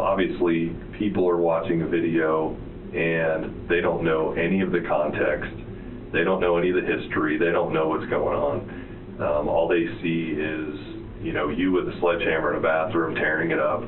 Obviously, people are watching a video and they don't know any of the context. They don't know any of the history. They don't know what's going on. All they see is, you with a sledgehammer in a bathroom tearing it up.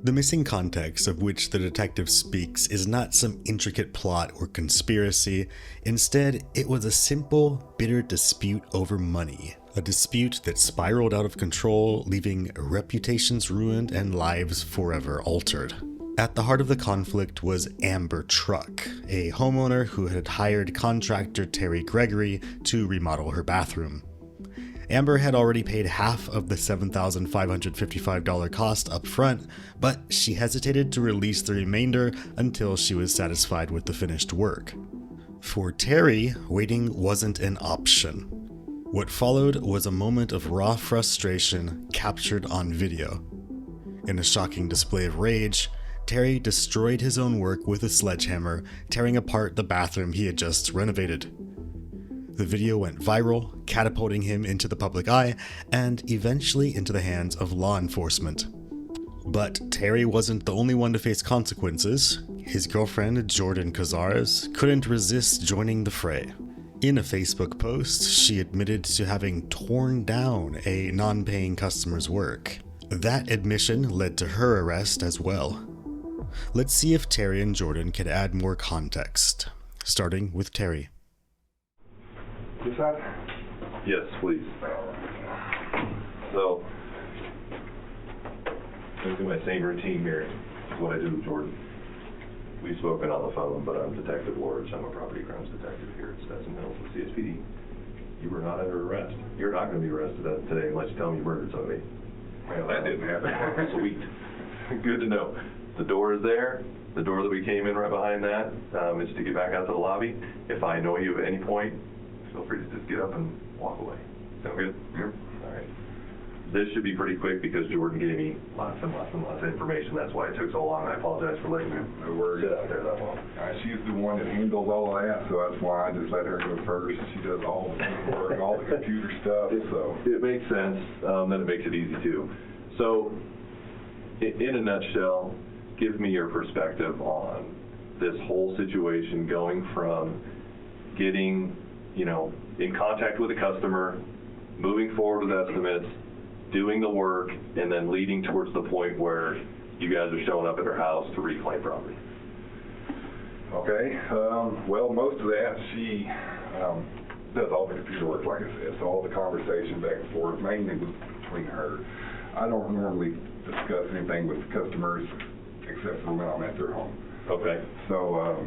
The missing context of which the detective speaks is not some intricate plot or conspiracy. Instead, it was a simple, bitter dispute over money. A dispute that spiraled out of control, leaving reputations ruined and lives forever altered. At the heart of the conflict was Amber Truck, a homeowner who had hired contractor Terry Gregory to remodel her bathroom. Amber had already paid half of the $7,555 cost up front, but she hesitated to release the remainder until she was satisfied with the finished work. For Terry, waiting wasn't an option. What followed was a moment of raw frustration captured on video. In a shocking display of rage, Terry destroyed his own work with a sledgehammer, tearing apart the bathroom he had just renovated. The video went viral, catapulting him into the public eye and eventually into the hands of law enforcement. But Terry wasn't the only one to face consequences. His girlfriend, Jordan Cazares, couldn't resist joining the fray. In a Facebook post, she admitted to having torn down a non-paying customer's work. That admission led to her arrest as well. Let's see if Terry and Jordan could add more context, starting with Terry. This side? Yes, please. So, I do my same routine here. This is what I do with Jordan. We've spoken on the phone, but I'm Detective Lords. I'm a property crimes detective here at Stetson Hills with CSPD. You were not under arrest. You're not going to be arrested today unless you tell me you murdered somebody. Well, that didn't happen. Sweet. Good to know. The door is there. The door that we came in right behind that is to get back out to the lobby. If I annoy you at any point, feel free to just get up and walk away. Sound good? Yep. All right. This should be pretty quick because Jordan gave me lots and lots and lots of information. That's why it took so long. I apologize for letting you sit out there that long. She's the one that handles all of that, so that's why I just let her go first. She does all the work, all the computer stuff. So it makes sense. Then it makes it easy too. So, in a nutshell, give me your perspective on this whole situation, going from getting, in contact with a customer, moving forward with estimates, doing the work, and then leading towards the point where you guys are showing up at her house to reclaim property. Okay. Well, most of that, she does all the computer work, like I said, so all the conversation back and forth mainly was between her. I don't normally discuss anything with customers except for when I'm at their home. Okay. So,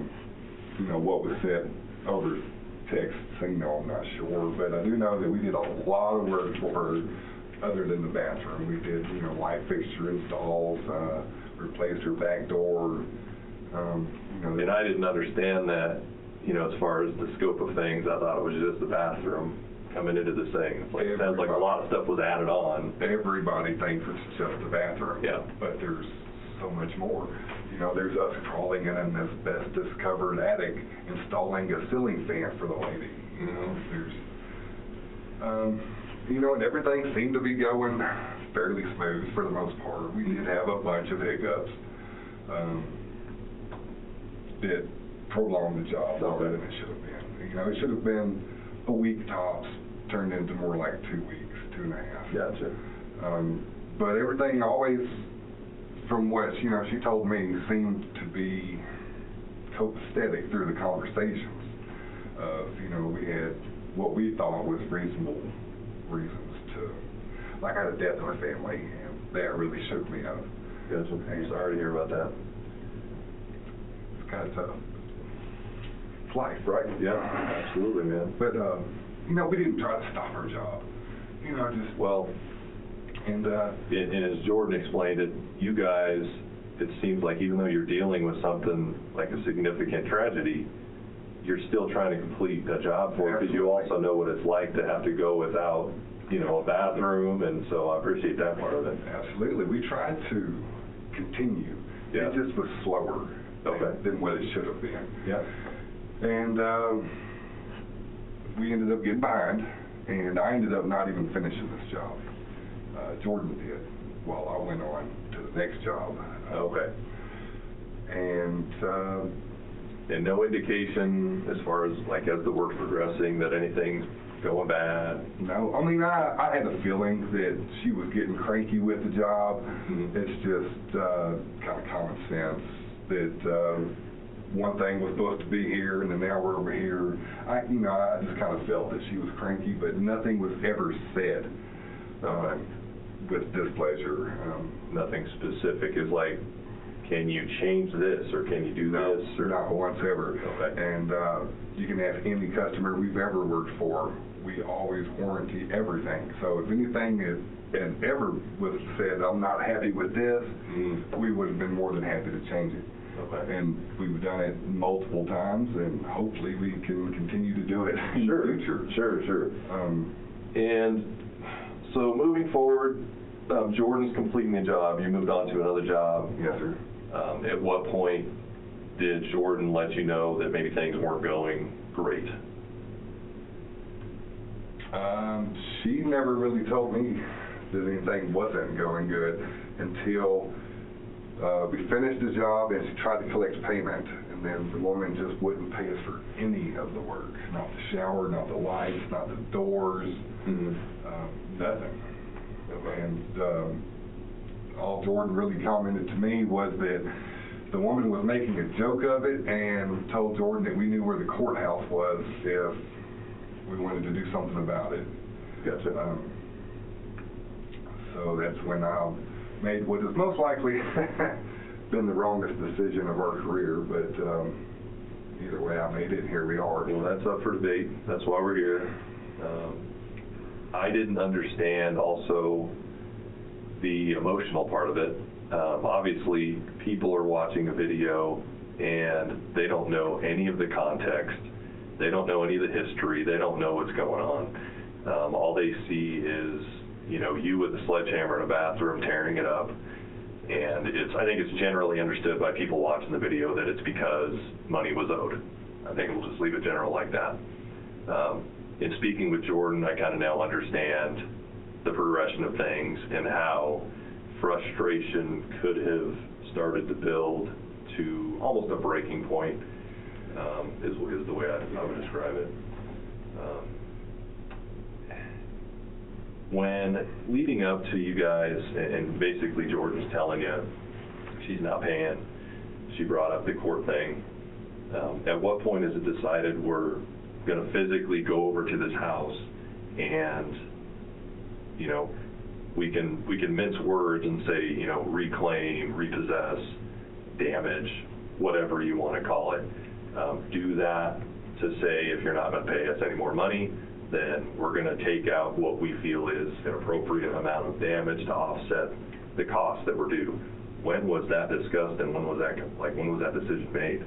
what was said over text, I'm not sure, but I do know that we did a lot of work for her other than the bathroom. We did, light fixture installs, replaced her back door. And I didn't understand that, as far as the scope of things. I thought it was just the bathroom coming into this thing. It's like, it sounds like a lot of stuff was added on. Everybody thinks it's just the bathroom. Yeah. But there's so much more. There's us crawling in an asbestos-covered attic, installing a ceiling fan for the lady. There's, and everything seemed to be going fairly smooth for the most part. We did have a bunch of hiccups that prolonged the job longer than it should have been. It should have been a week tops, turned into more like 2 weeks, 2.5. Gotcha. But everything always, from what she told me, seemed to be copacetic through the conversations. We had what we thought was reasonable reasons to, like I had a death in my family, and that really shook me up. Gotcha. I'm sorry to hear about that. It's kind of tough. It's life, right? Yeah, absolutely, man. But, we didn't try to stop her job. And as Jordan explained it, you guys, it seems like even though you're dealing with something like a significant tragedy, you're still trying to complete a job for her because you also know what it's like to have to go without, a bathroom, and so I appreciate that part of it. Absolutely. We tried to continue. Yeah. It just was slower than what it should have been. Yeah. And we ended up getting behind, and I ended up not even finishing this job. Jordan did while I went on to the the next job. Okay. And And no indication as far as, like, as the work's progressing, that anything's going bad? no, I mean, I had a feeling that she was getting cranky with the job. Mhm. It's just kind of common sense that one thing was supposed to be here, and then now we're over here. I just kind of felt that she was cranky, but nothing was ever said with displeasure. Nothing specific is like, can you change this, or can you do this? Or Not once ever. Okay. And you can ask any customer we've ever worked for. We always warranty everything. So if anything had ever was said, I'm not happy with this, we would have been more than happy to change it. Okay. And we've done it multiple times, and hopefully we can continue to do it in the future. Sure. And so moving forward, Jordan's completing the job. You moved on to another job. Yes, sir. At what point did Jordan let you know that maybe things weren't going great? She never really told me that anything wasn't going good until we finished the job and she tried to collect payment, and then the woman just wouldn't pay us for any of the work. Not the shower, not the lights, not the doors, nothing. And all Jordan really commented to me was that the woman was making a joke of it and told Jordan that we knew where the courthouse was if we wanted to do something about it. Gotcha. So that's when I made what is most likely been the wrongest decision of our career, but either way I made it, and here we are. Well, that's up for debate. That's why we're here. I didn't understand also the emotional part of it. Obviously, people are watching a video and they don't know any of the context. They don't know any of the history. They don't know what's going on. All they see is, you with a sledgehammer in a bathroom tearing it up. And I think it's generally understood by people watching the video that it's because money was owed. I think we'll just leave it general like that. In speaking with Jordan, I kind of now understand the progression of things and how frustration could have started to build to almost a breaking point, is the way I would describe it. When leading up to you guys, and basically Jordan's telling you she's not paying, she brought up the court thing, at what point is it decided we're going to physically go over to this house and, we can mince words and say, reclaim, repossess, damage, whatever you want to call it. Do that to say, if you're not going to pay us any more money, then we're going to take out what we feel is an appropriate amount of damage to offset the costs that were due. When was that discussed, and when was that decision made?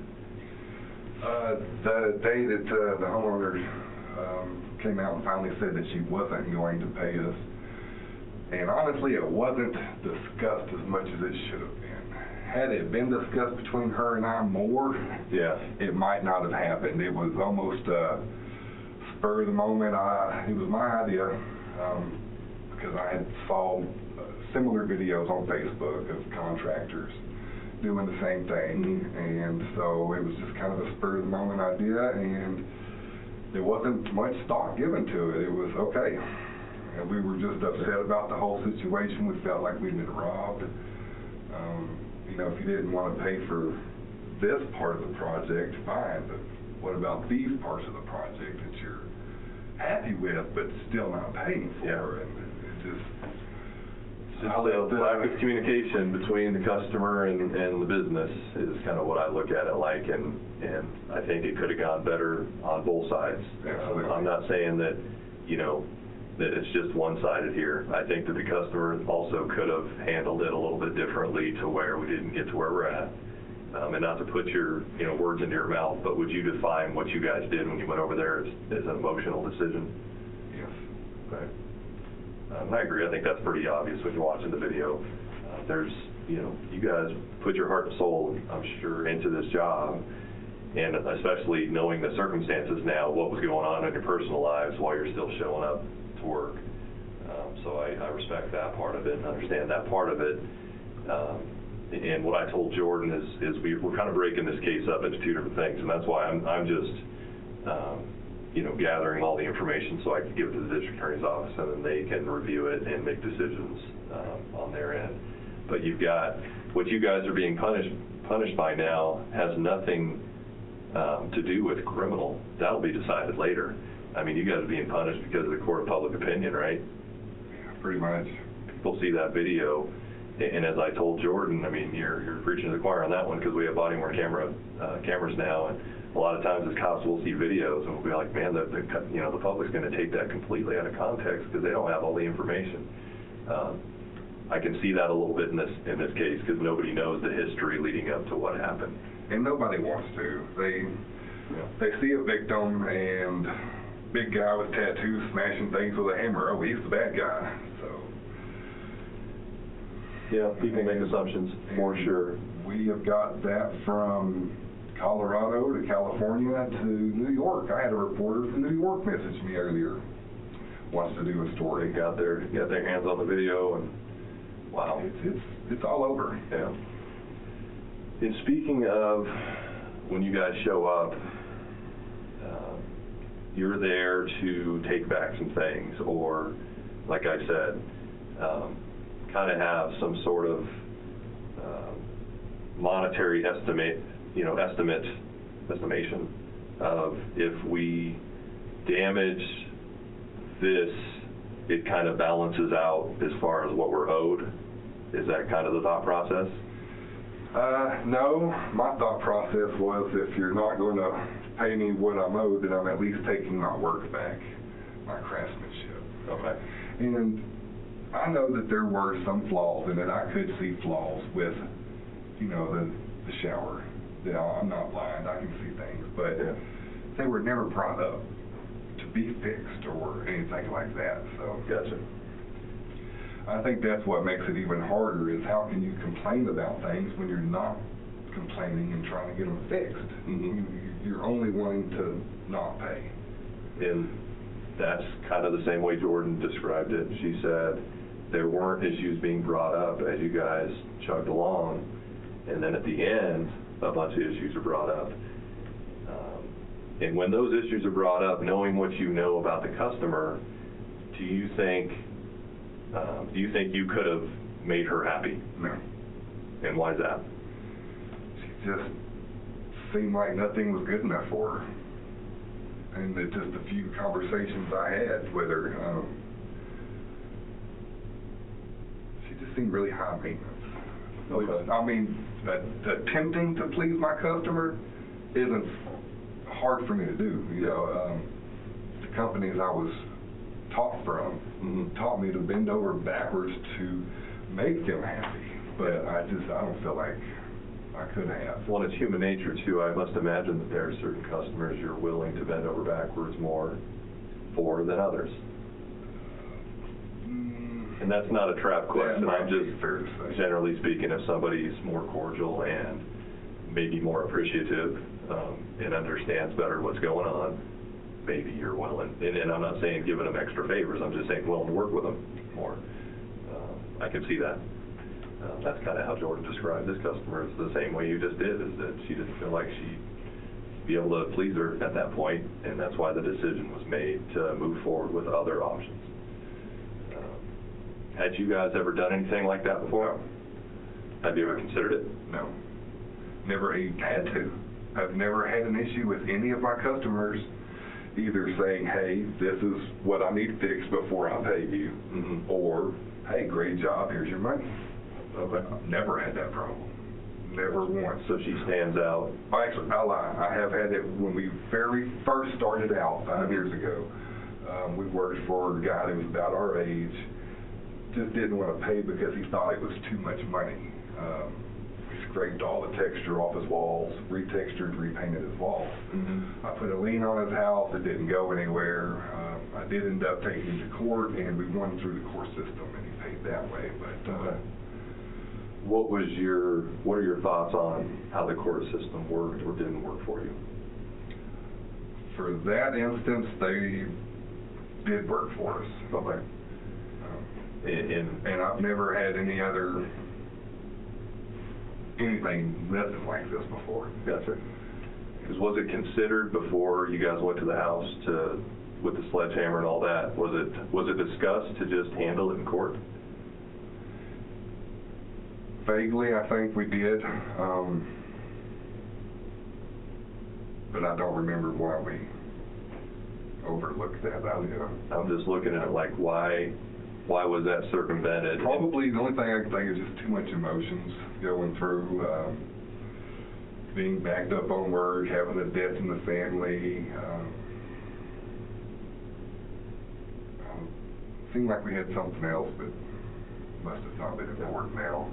The day that the homeowner came out and finally said that she wasn't going to pay us. And honestly, it wasn't discussed as much as it should have been. Had it been discussed between her and I more, it might not have happened. It was almost spur of the moment. It was my idea because I had saw similar videos on Facebook of contractors doing the same thing, and so it was just kind of a spur of the moment idea, and there wasn't much thought given to it. It was okay. And we were just upset about the whole situation. We felt like we'd been robbed. If you didn't want to pay for this part of the project, fine, but what about these parts of the project that you're happy with but still not paying for? And it just the lack of communication between the customer and the business is kind of what I look at it like, and I think it could have gone better on both sides. I'm not saying that, that it's just one-sided here. I think that the customer also could have handled it a little bit differently to where we didn't get to where we're at. And not to put your words into your mouth, but would you define what you guys did when you went over there as an emotional decision? Yes. Okay. I agree. I think that's pretty obvious when you're watching the video. There's, you guys put your heart and soul, I'm sure, into this job, and especially knowing the circumstances now, what was going on in your personal lives while you're still showing up to work. So I respect that part of it and understand that part of it. And what I told Jordan is we're kind of breaking this case up into two different things, and that's why I'm just, gathering all the information so I can give it to the district attorney's office, and then they can review it and make decisions on their end. But you've got, what you guys are being punished by now has nothing to do with criminal. That'll be decided later. I mean, you guys are being punished because of the court of public opinion, right? Pretty much. People see that video, and as I told Jordan, I mean, you're preaching to the choir on that one, because we have body-worn cameras now, and a lot of times as cops will see videos and we'll be like, man, the public's going to take that completely out of context because they don't have all the information. I can see that a little bit in this case, because nobody knows the history leading up to what happened. And nobody wants to. They see a victim and big guy with tattoos smashing things with a hammer. Oh, he's the bad guy. So. Yeah, people make assumptions, for sure. We have got that from Colorado to California to New York. I had a reporter from New York message me earlier. Wants to do a story. Got their hands on the video, and wow. It's all over. Yeah. And speaking of when you guys show up, you're there to take back some things, or, like I said, kind of have some sort of monetary estimation of if we damage this, it kind of balances out as far as what we're owed. Is that kind of the thought process? No, my thought process was, if you're not going to pay me what I'm owed, then I'm at least taking my work back, my craftsmanship. Okay. And I know that there were some flaws in it. I could see flaws with, the shower. I'm not blind, I can see things, but they were never brought up to be fixed or anything like that. So Gotcha. I think that's what makes it even harder, is how can you complain about things when you're not complaining and trying to get them fixed? Mm-hmm. You're only wanting to not pay. And that's kind of the same way Jordan described it. She said there weren't issues being brought up as you guys chugged along, and then at the end, a bunch of issues are brought up. And when those issues are brought up, knowing what you know about the customer, do you think you could have made her happy? No. And why is that? She just seemed like nothing was good enough for her. And just a few conversations I had with her, she just seemed really high maintenance. Okay. I mean, attempting to please my customer isn't hard for me to do. The companies I was taught from taught me to bend over backwards to make them happy. But I don't feel like I could have. Well, it's human nature too. I must imagine that there are certain customers you're willing to bend over backwards more for than others. And that's not a trap question. I'm just, fair to say, generally speaking, if somebody's more cordial and maybe more appreciative and understands better what's going on, maybe you're willing. And I'm not saying giving them extra favors. I'm just saying willing to work with them more. I can see that. That's kind of how Jordan described this customer. It's the same way you just did, is that she didn't feel like she'd be able to please her at that point, and that's why the decision was made to move forward with other options. Had you guys ever done anything like that before? No. Have you ever considered it? No. Never even had to. I've never had an issue with any of my customers either saying, hey, this is what I need fixed before I pay you, or, hey, great job, here's your money. Okay. I've never had that problem. Never once. So she stands out. Actually, I lie. I have had it when we very first started out 5 years ago. We worked for a guy that was about our age, just didn't want to pay because he thought it was too much money. We scraped all the texture off his walls, retextured, repainted his walls. I put a lien on his house. It didn't go anywhere. I did end up taking him to court, and we won through the court system, and he paid that way. But what are your thoughts on how the court system worked or didn't work for you? For that instance, they did work for us. Okay. And I've never had any other nothing like this before. Gotcha. Because was it considered before you guys went to the house with the sledgehammer and all that? Was it discussed to just handle it in court? Vaguely, I think we did, but I don't remember why we overlooked that. I'm just looking at it like, why was that circumvented? Probably the only thing I can think is just too much emotions going through, being backed up on work, having a death in the family. Seemed like we had something else, but must have not been important now.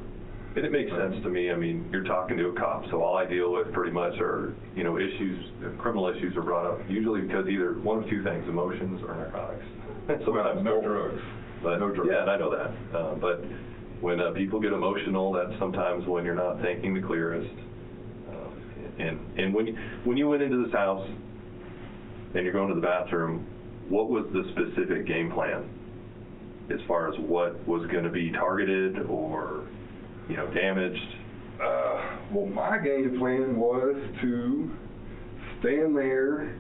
And it makes sense to me. I mean, you're talking to a cop, so all I deal with pretty much are, issues, criminal issues are brought up usually because either one of two things, emotions or narcotics. Sometimes no both. drugs. But, No drugs. Yeah, and I know that. But when people get emotional, that's sometimes when you're not thinking the clearest. And when you went into this house and you're going to the bathroom, what was the specific game plan as far as what was going to be targeted or damaged? Well, my game plan was to stand there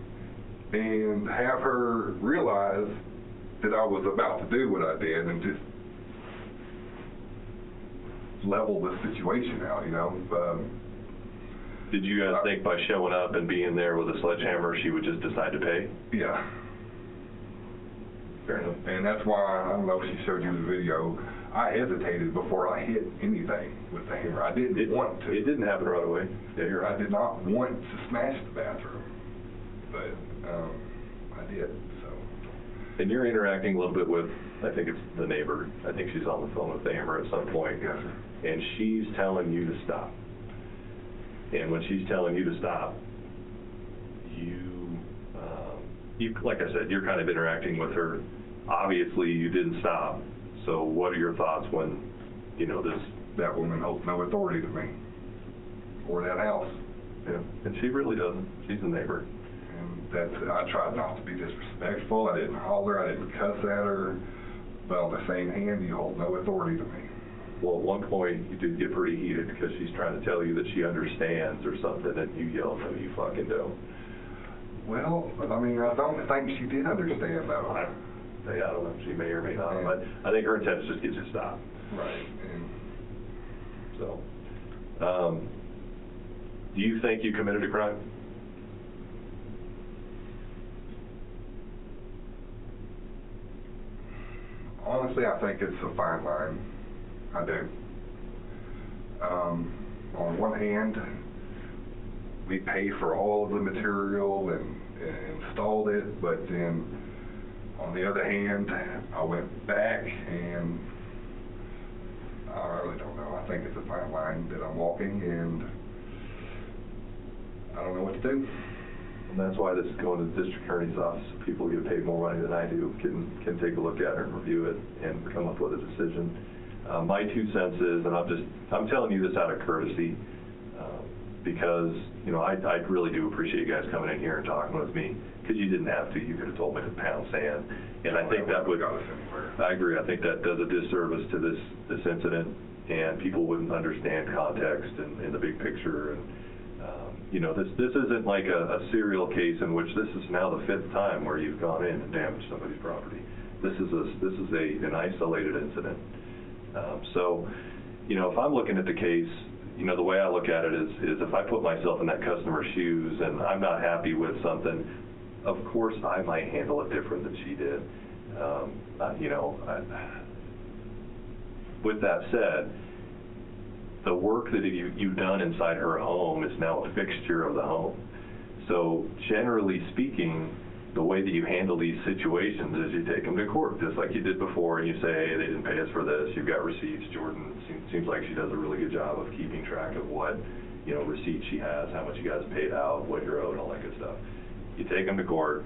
and have her realize that I was about to do what I did and just level the situation out, Did you guys think by showing up and being there with a sledgehammer, she would just decide to pay? Yeah. Fair enough. And that's why, I don't know if she showed you the video, I hesitated before I hit anything with the hammer. I didn't want to. It didn't happen right away. Yeah, you're right. I did not want to smash the bathroom, but I did, so. And you're interacting a little bit with, I think it's the neighbor. I think she's on the phone with the hammer at some point. Yes, sir. And she's telling you to stop. And when she's telling you to stop, you, like I said, you're kind of interacting with her. Obviously, you didn't stop. So what are your thoughts when, That woman holds no authority to me, or that house. Yeah, and she really doesn't. She's a neighbor. And I tried not to be disrespectful. I didn't holler. I didn't cuss at her. But on the same hand, you hold no authority to me. Well, at one point, you did get pretty heated because she's trying to tell you that she understands or something, and you yell, "No, you fucking don't." Well, I don't think she did understand, though. I don't know. She may or may not. Yeah. But I think her intent is just get you to stop. Right. And So, do you think you committed a crime? honestly, I think it's a fine line. I do. On one hand, we pay for all of the material and installed it, but then on the other hand, I went back and I really don't know. I think it's a fine line that I'm walking, and I don't know what to do. And that's why this is going to the district attorney's office. People get paid more money than I do can take a look at it and review it and come up with a decision. My 2 cents is, and I'm telling you this out of courtesy, because I really do appreciate you guys coming in here and talking with me, because you didn't have to. You could have told me to pound sand, and I think that would. Got us anywhere. I agree. I think that does a disservice to this incident, and people wouldn't understand context and the big picture. And this isn't like a serial case in which this is now the 5th time where you've gone in and damaged somebody's property. This is an isolated incident. So, if I'm looking at the case, the way I look at it is if I put myself in that customer's shoes and I'm not happy with something, of course I might handle it different than she did. With that said, the work that you've done inside her home is now a fixture of the home. So generally speaking, the way that you handle these situations is you take them to court, just like you did before, and you say, hey, they didn't pay us for this, you've got receipts. Jordan seems like she does a really good job of keeping track of what, receipts she has, how much you guys paid out, what you're owed, all that good stuff. You take them to court,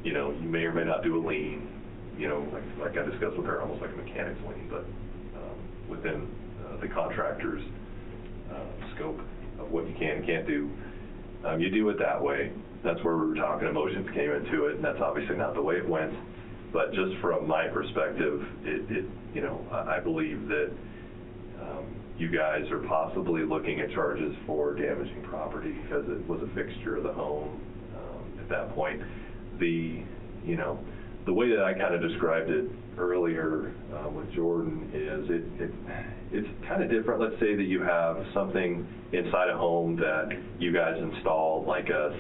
you may or may not do a lien, like I discussed with her, almost like a mechanic's lien, but within the contractor's scope of what you can and can't do. You do it that way. That's where we were talking, emotions came into it, and that's obviously not the way it went. But just from my perspective, I believe that you guys are possibly looking at charges for damaging property because it was a fixture of the home at that point. The way that I kind of described it earlier with Jordan is it's kind of different. Let's say that you have something inside a home that you guys installed, like I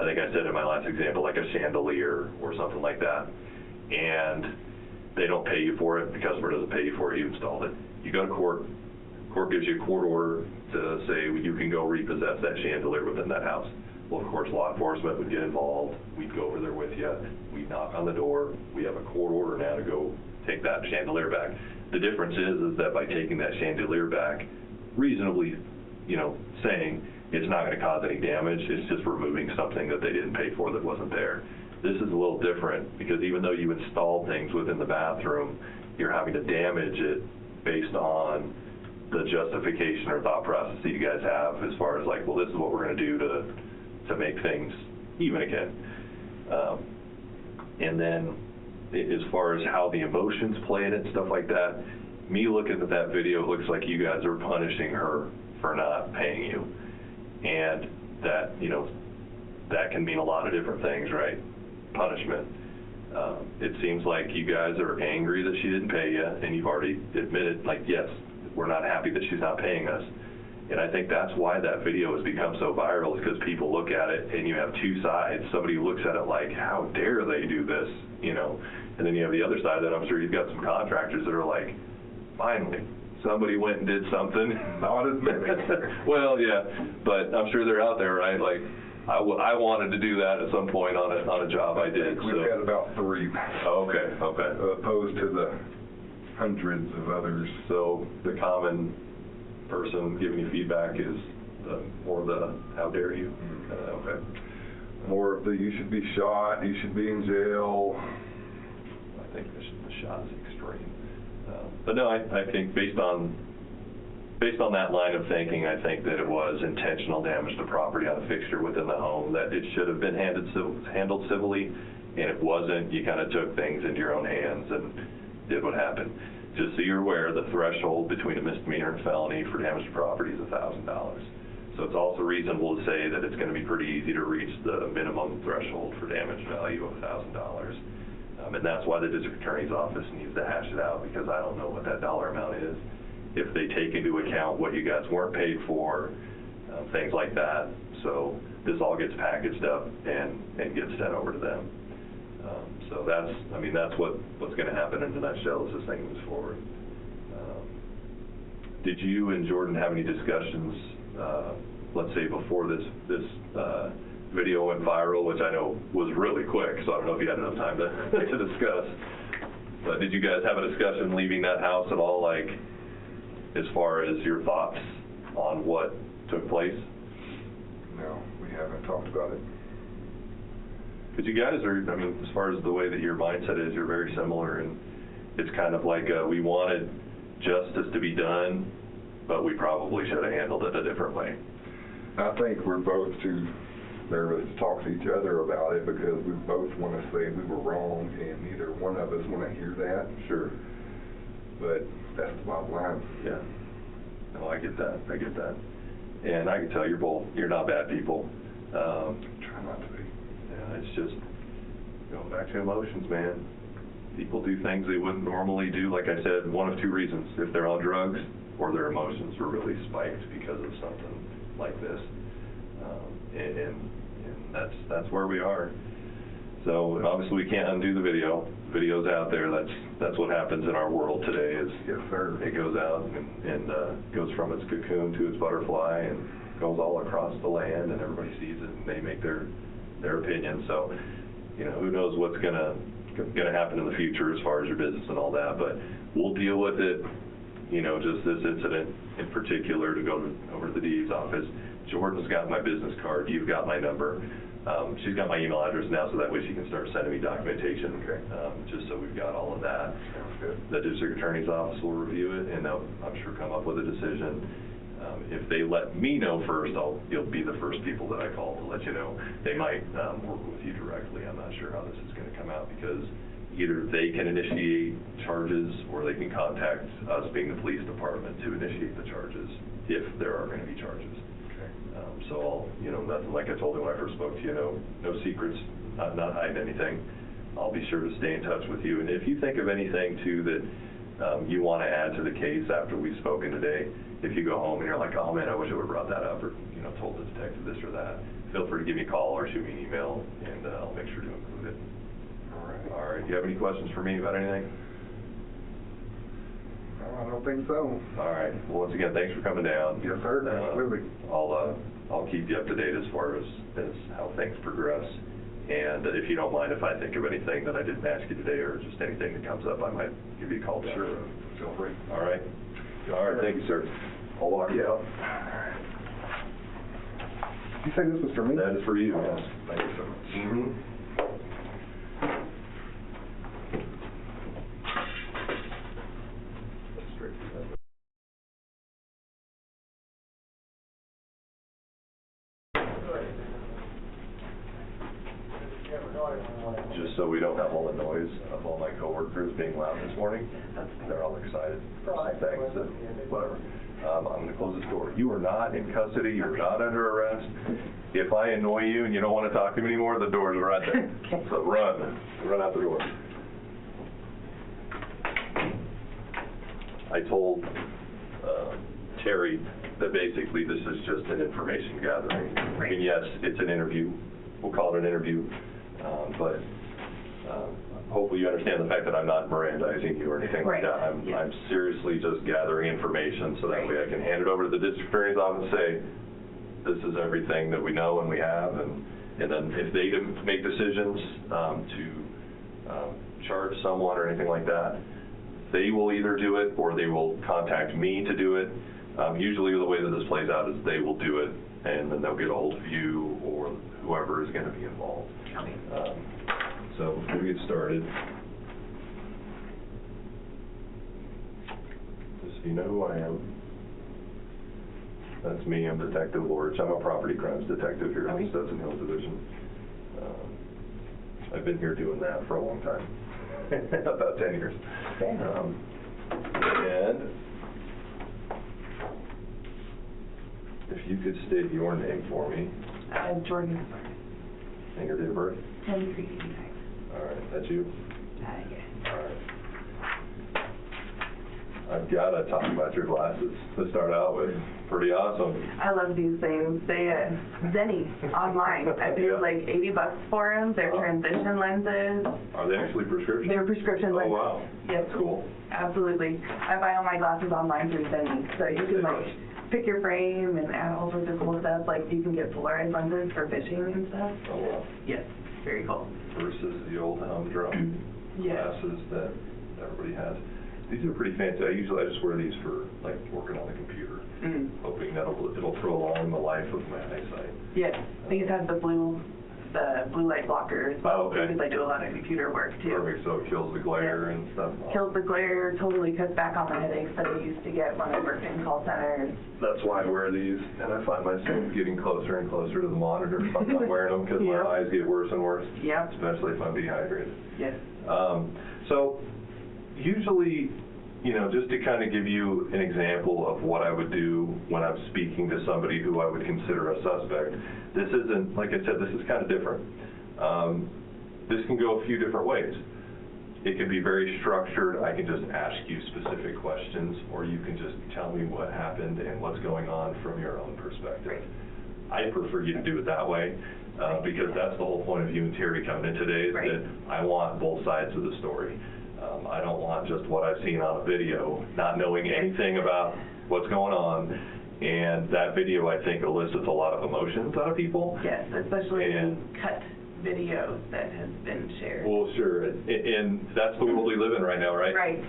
think I said in my last example, like a chandelier or something like that, and they don't pay you for it, the customer doesn't pay you for it, you installed it. You go to court, court gives you a court order to say you can go repossess that chandelier within that house. Well, of course, law enforcement would get involved. We'd go over there with you. We'd knock on the door. We have a court order now to go take that chandelier back. The difference is that by taking that chandelier back, reasonably, saying it's not going to cause any damage, it's just removing something that they didn't pay for that wasn't there. This is a little different because even though you installed things within the bathroom, you're having to damage it based on the justification or thought process that you guys have as far as like, well, this is what we're going to do to make things even again. And then as far as how the emotions play in it and stuff like that, me looking at that video, it looks like you guys are punishing her for not paying you. And that, that can mean a lot of different things, right? Punishment. It seems like you guys are angry that she didn't pay you, and you've already admitted, like, yes, we're not happy that she's not paying us. And I think that's why that video has become so viral, is because people look at it and you have two sides. Somebody looks at it like, how dare they do this, And then you have the other side that I'm sure you've got some contractors that are like, finally, somebody went and did something. Not as many. Well, yeah, but I'm sure they're out there, right? Like, I wanted to do that at some point on a job I did. We've had about 3. Oh, okay. Opposed to the hundreds of others. So the common person giving you feedback is more the how dare you. Okay. More of the you should be shot, you should be in jail. I think the shot is extreme. But no, I think based on that line of thinking, I think that it was intentional damage to property on a fixture within the home, that it should have been handled civilly, and it wasn't. You kind of took things into your own hands and did what happened. Just so you're aware, the threshold between a misdemeanor and felony for damage to property is $1,000. So it's also reasonable to say that it's going to be pretty easy to reach the minimum threshold for damage value of $1,000. And that's why the district attorney's office needs to hash it out, because I don't know what that dollar amount is. If they take into account what you guys weren't paid for, things like that. So this all gets packaged up and gets sent over to them. So that's what's going to happen in a nutshell as this thing moves forward. Did you and Jordan have any discussions, let's say before this video went viral, which I know was really quick, so I don't know if you had enough time to discuss. But did you guys have a discussion leaving that house at all, like as far as your thoughts on what took place? No, we haven't talked about it. Because you guys are, as far as the way that your mindset is, you're very similar, and it's kind of like we wanted justice to be done, but we probably should have handled it a different way. I think we're both too nervous to talk to each other about it, because we both want to say we were wrong, and neither one of us want to hear that. Sure. But that's the bottom line. Yeah. No, I get that. And I can tell you're not bad people. Try not to be. Yeah, it's just going back to emotions, man. People do things they wouldn't normally do. Like I said, one of two reasons: if they're on drugs or their emotions were really spiked because of something like this. And that's where we are. So obviously we can't undo the video. The video's out there. That's what happens in our world today. Is yes, sir. It goes out and goes from its cocoon to its butterfly and goes all across the land, and everybody sees it and they make their opinion. So who knows what's gonna happen in the future as far as your business and all that. But we'll deal with it. Just this incident in particular, to go over to the DA's office. Jordan's got my business card. You've got my number. She's got my email address now, so that way she can start sending me documentation. Okay. Just so we've got all of that. Sounds good. The district attorney's office will review it, and they'll, I'm sure, come up with a decision. If they let me know first, you'll be the first people that I call to let you know. They might work with you directly. I'm not sure how this is going to come out, because either they can initiate charges or they can contact us, being the police department, to initiate the charges if there are going to be charges. So I'll, nothing like I told you when I first spoke to you, no secrets, not hiding anything. I'll be sure to stay in touch with you. And if you think of anything too that you want to add to the case after we've spoken today, if you go home and you're like, oh man, I wish I would have brought that up, or told the detective this or that, feel free to give me a call or shoot me an email, and I'll make sure to include it. All right. Do you have any questions for me about anything? I don't think so. All right. Well, once again, thanks for coming down. Yes, sir. Absolutely. I'll keep you up to date as far as how things progress. And if you don't mind, if I think of anything that I didn't ask you today, or just anything that comes up, I might give you a call back. Sure. Feel free. All right. All right. Thank you, sir. I'll walk you out. Did you say this was for me? That is for you. Yes. Thank you so much. Just so we don't have all the noise of all my coworkers being loud this morning, they're all excited. Thanks, whatever. I'm going to close this door. You are not in custody. You're not under arrest. If I annoy you and you don't want to talk to me anymore, the door's right there. So run out the door. I told Terry that basically this is just an information gathering. Right. And yes, it's an interview. We'll call it an interview. But hopefully you understand the fact that I'm not Mirandizing you or anything like Right. that. I'm seriously just gathering information so that way I can hand it over to the district attorney's office and say, this is everything that we know and we have, and then if they make decisions to charge someone or anything like that, they will either do it or they will contact me to do it. Usually the way that this plays out is they will do it, and then they'll get a hold of you or whoever is going to be involved. So before we get started, just so you know who I am. That's me. I'm Detective Lorch. I'm a property crimes detective here in the Stetson Hills Division. I've been here doing that for a long time, about 10 years. And if you could state your name for me. Jordan. And your date of birth? 10-3-85. All right, that's you? Yes. All right. I've got to talk about your glasses to start out with. Pretty awesome. I love these things. They, Zenny, online. I paid like $80 for them. They're transition lenses. Are they actually prescription? They're prescription lenses. Oh, wow. Yes. That's cool. Absolutely. I buy all my glasses online through Zenny. So you can like pick your frame and add all sorts of cool stuff. Like you can get polarized lenses for fishing and stuff. Oh, wow. Yes. Very cool. Versus the old humdrum glasses that everybody has. These are pretty fancy. I just wear these for like working on the computer, hoping that it'll prolong the life of my eyesight. Yes. These have the blue light blocker as well, okay. because I do a lot of computer work too. Perfect. So it kills the glare and stuff. Kills the glare, totally cuts back on the headaches that I used to get when I worked in call centers. That's why I wear these, and I find myself getting closer and closer to the monitor if I'm not wearing them, because Yep. my eyes get worse and worse. Yep. Especially if I'm dehydrated. Yes. So usually, just to kind of give you an example of what I would do when I'm speaking to somebody who I would consider a suspect, this isn't, like I said, this is kind of different. This can go a few different ways. It can be very structured. I can just ask you specific questions, or you can just tell me what happened and what's going on from your own perspective. I prefer you to do it that way. Because that's the whole point of you and Terry coming in today, is that I want both sides of the story. I don't want just what I've seen on a video, not knowing anything about what's going on. And that video, I think, elicits a lot of emotions out of people. Yes, especially in cut videos that has been shared. Well, sure. And that's the world we live in right now, right? Right.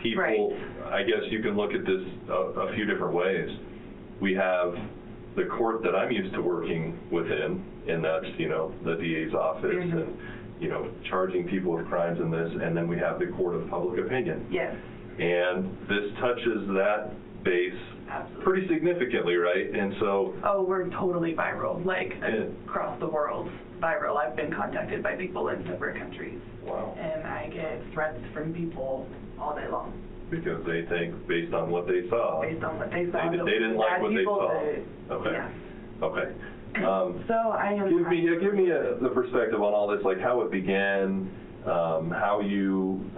People, I guess you can look at this a few different ways. We have the court that I'm used to working within, and that's, the DA's office and, charging people with crimes in this, and then we have the court of public opinion. Yes. And this touches that base pretty significantly, right? And so... Oh, we're totally viral, like, across the world. viral. I've been contacted by people in separate countries. Wow. And I get threats from people all day long. Because they think, based on what they saw. Based on what they saw. They didn't like what they saw. Okay. Yeah. Okay. So I am. Give me the perspective on all this, like how it began, how you,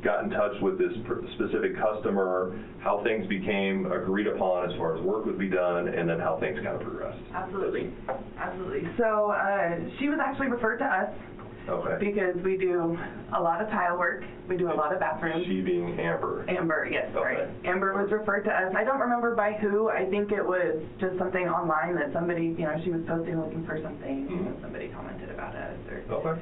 got in touch with this specific customer, how things became agreed upon as far as work would be done, and then how things kind of progressed. Absolutely. Absolutely. So she was actually referred to us. Okay. Because we do a lot of tile work, we do a lot of bathrooms. She being Amber. Amber, yes, Okay. right. Amber was referred to us. I don't remember by who. I think it was just something online that somebody, she was posting looking for something, and somebody commented about us. Okay.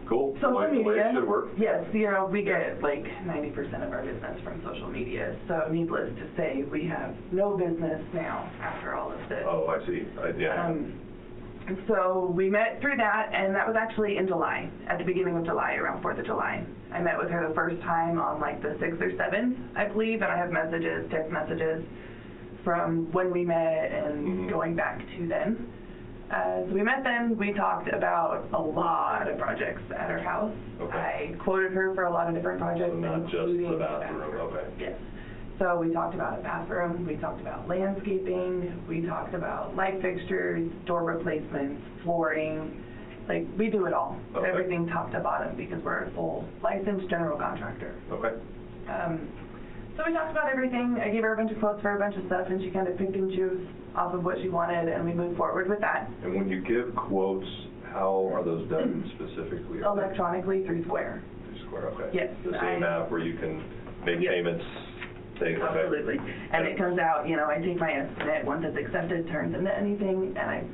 Cool. Social The way media. it should work. Yes, we get like 90% of our business from social media. So needless to say, we have no business now after all of this. Oh, I see. Yeah. So we met through that, and that was actually in July, at the beginning of July, around 4th of July. I met with her the first time on like the 6th or 7th, I believe, and I have text messages from when we met and going back to then. So we met then, we talked about a lot of projects at her house. Okay. I quoted her for a lot of different projects. So not just including the bathroom, okay. Yes. So we talked about a bathroom, we talked about landscaping, we talked about light fixtures, door replacements, flooring, like we do it all. Okay. Everything top to bottom because we're a full licensed general contractor. Okay. So we talked about everything. I gave her a bunch of quotes for a bunch of stuff and she kind of picked and chose off of what she wanted and we moved forward with that. And when you give quotes, how are those done specifically? Electronically through Square. Through Square, okay. Yes. The same app where you can make Yes. payments. Absolutely. And it comes out, I take my estimate, once it's accepted, turns into anything, and I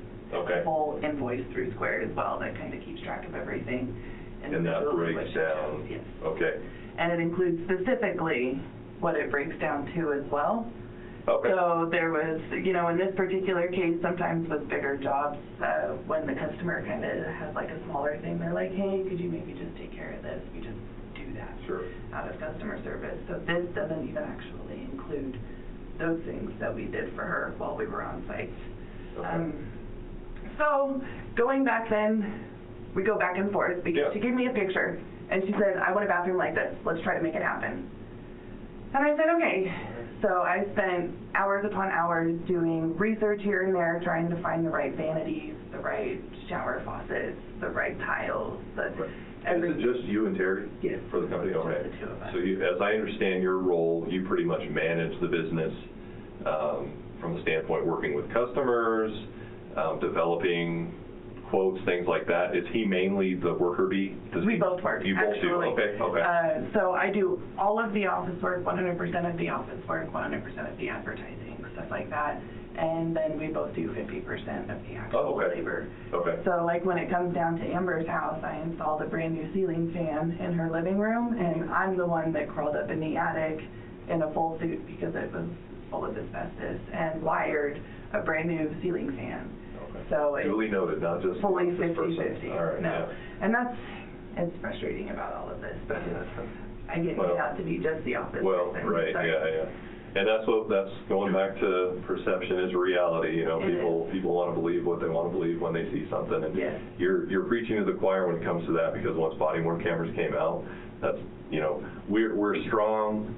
full invoice through Square as well that kind of keeps track of everything. And that individually, breaks which it down. shows, yes. Okay. And it includes specifically what it breaks down to as well. Okay. So there was, in this particular case, sometimes with bigger jobs, when the customer kind of has like a smaller thing, they're like, hey, could you maybe just take care of this? We just do that Sure. out of customer service. So this doesn't even actually include those things that we did for her while we were on site. Okay. So going back then, we go back and forth because she gave me a picture and she said, I want a bathroom like this. Let's try to make it happen. And I said, okay. So I spent hours upon hours doing research here and there, trying to find the right vanities, the right shower faucets, the right tiles. Is it just you and Terry? Yes. For the company? Just Okay. the two of us. So as I understand your role, you pretty much manage the business from the standpoint working with customers, developing quotes, things like that. Is he mainly the worker bee? We both work, You both do? actually. Okay. So I do all of the office work, 100% of the office work, 100% of the advertising, stuff like that. And then we both do 50% of the actual labor. Okay. So like when it comes down to Amber's house, I installed a brand new ceiling fan in her living room, and I'm the one that crawled up in the attic in a full suit because it was full of asbestos and wired a brand new ceiling fan. Okay. So it's Duly noted, not just fully this person. 50-50. All right. No. Yeah. And it's frustrating about all of this because I get made out to be just the office person. Right. So- Yeah. And that's going back to perception is reality. People want to believe what they want to believe when they see something, and Yes. you're preaching to the choir when it comes to that, because once body-worn cameras came out, that's we're strong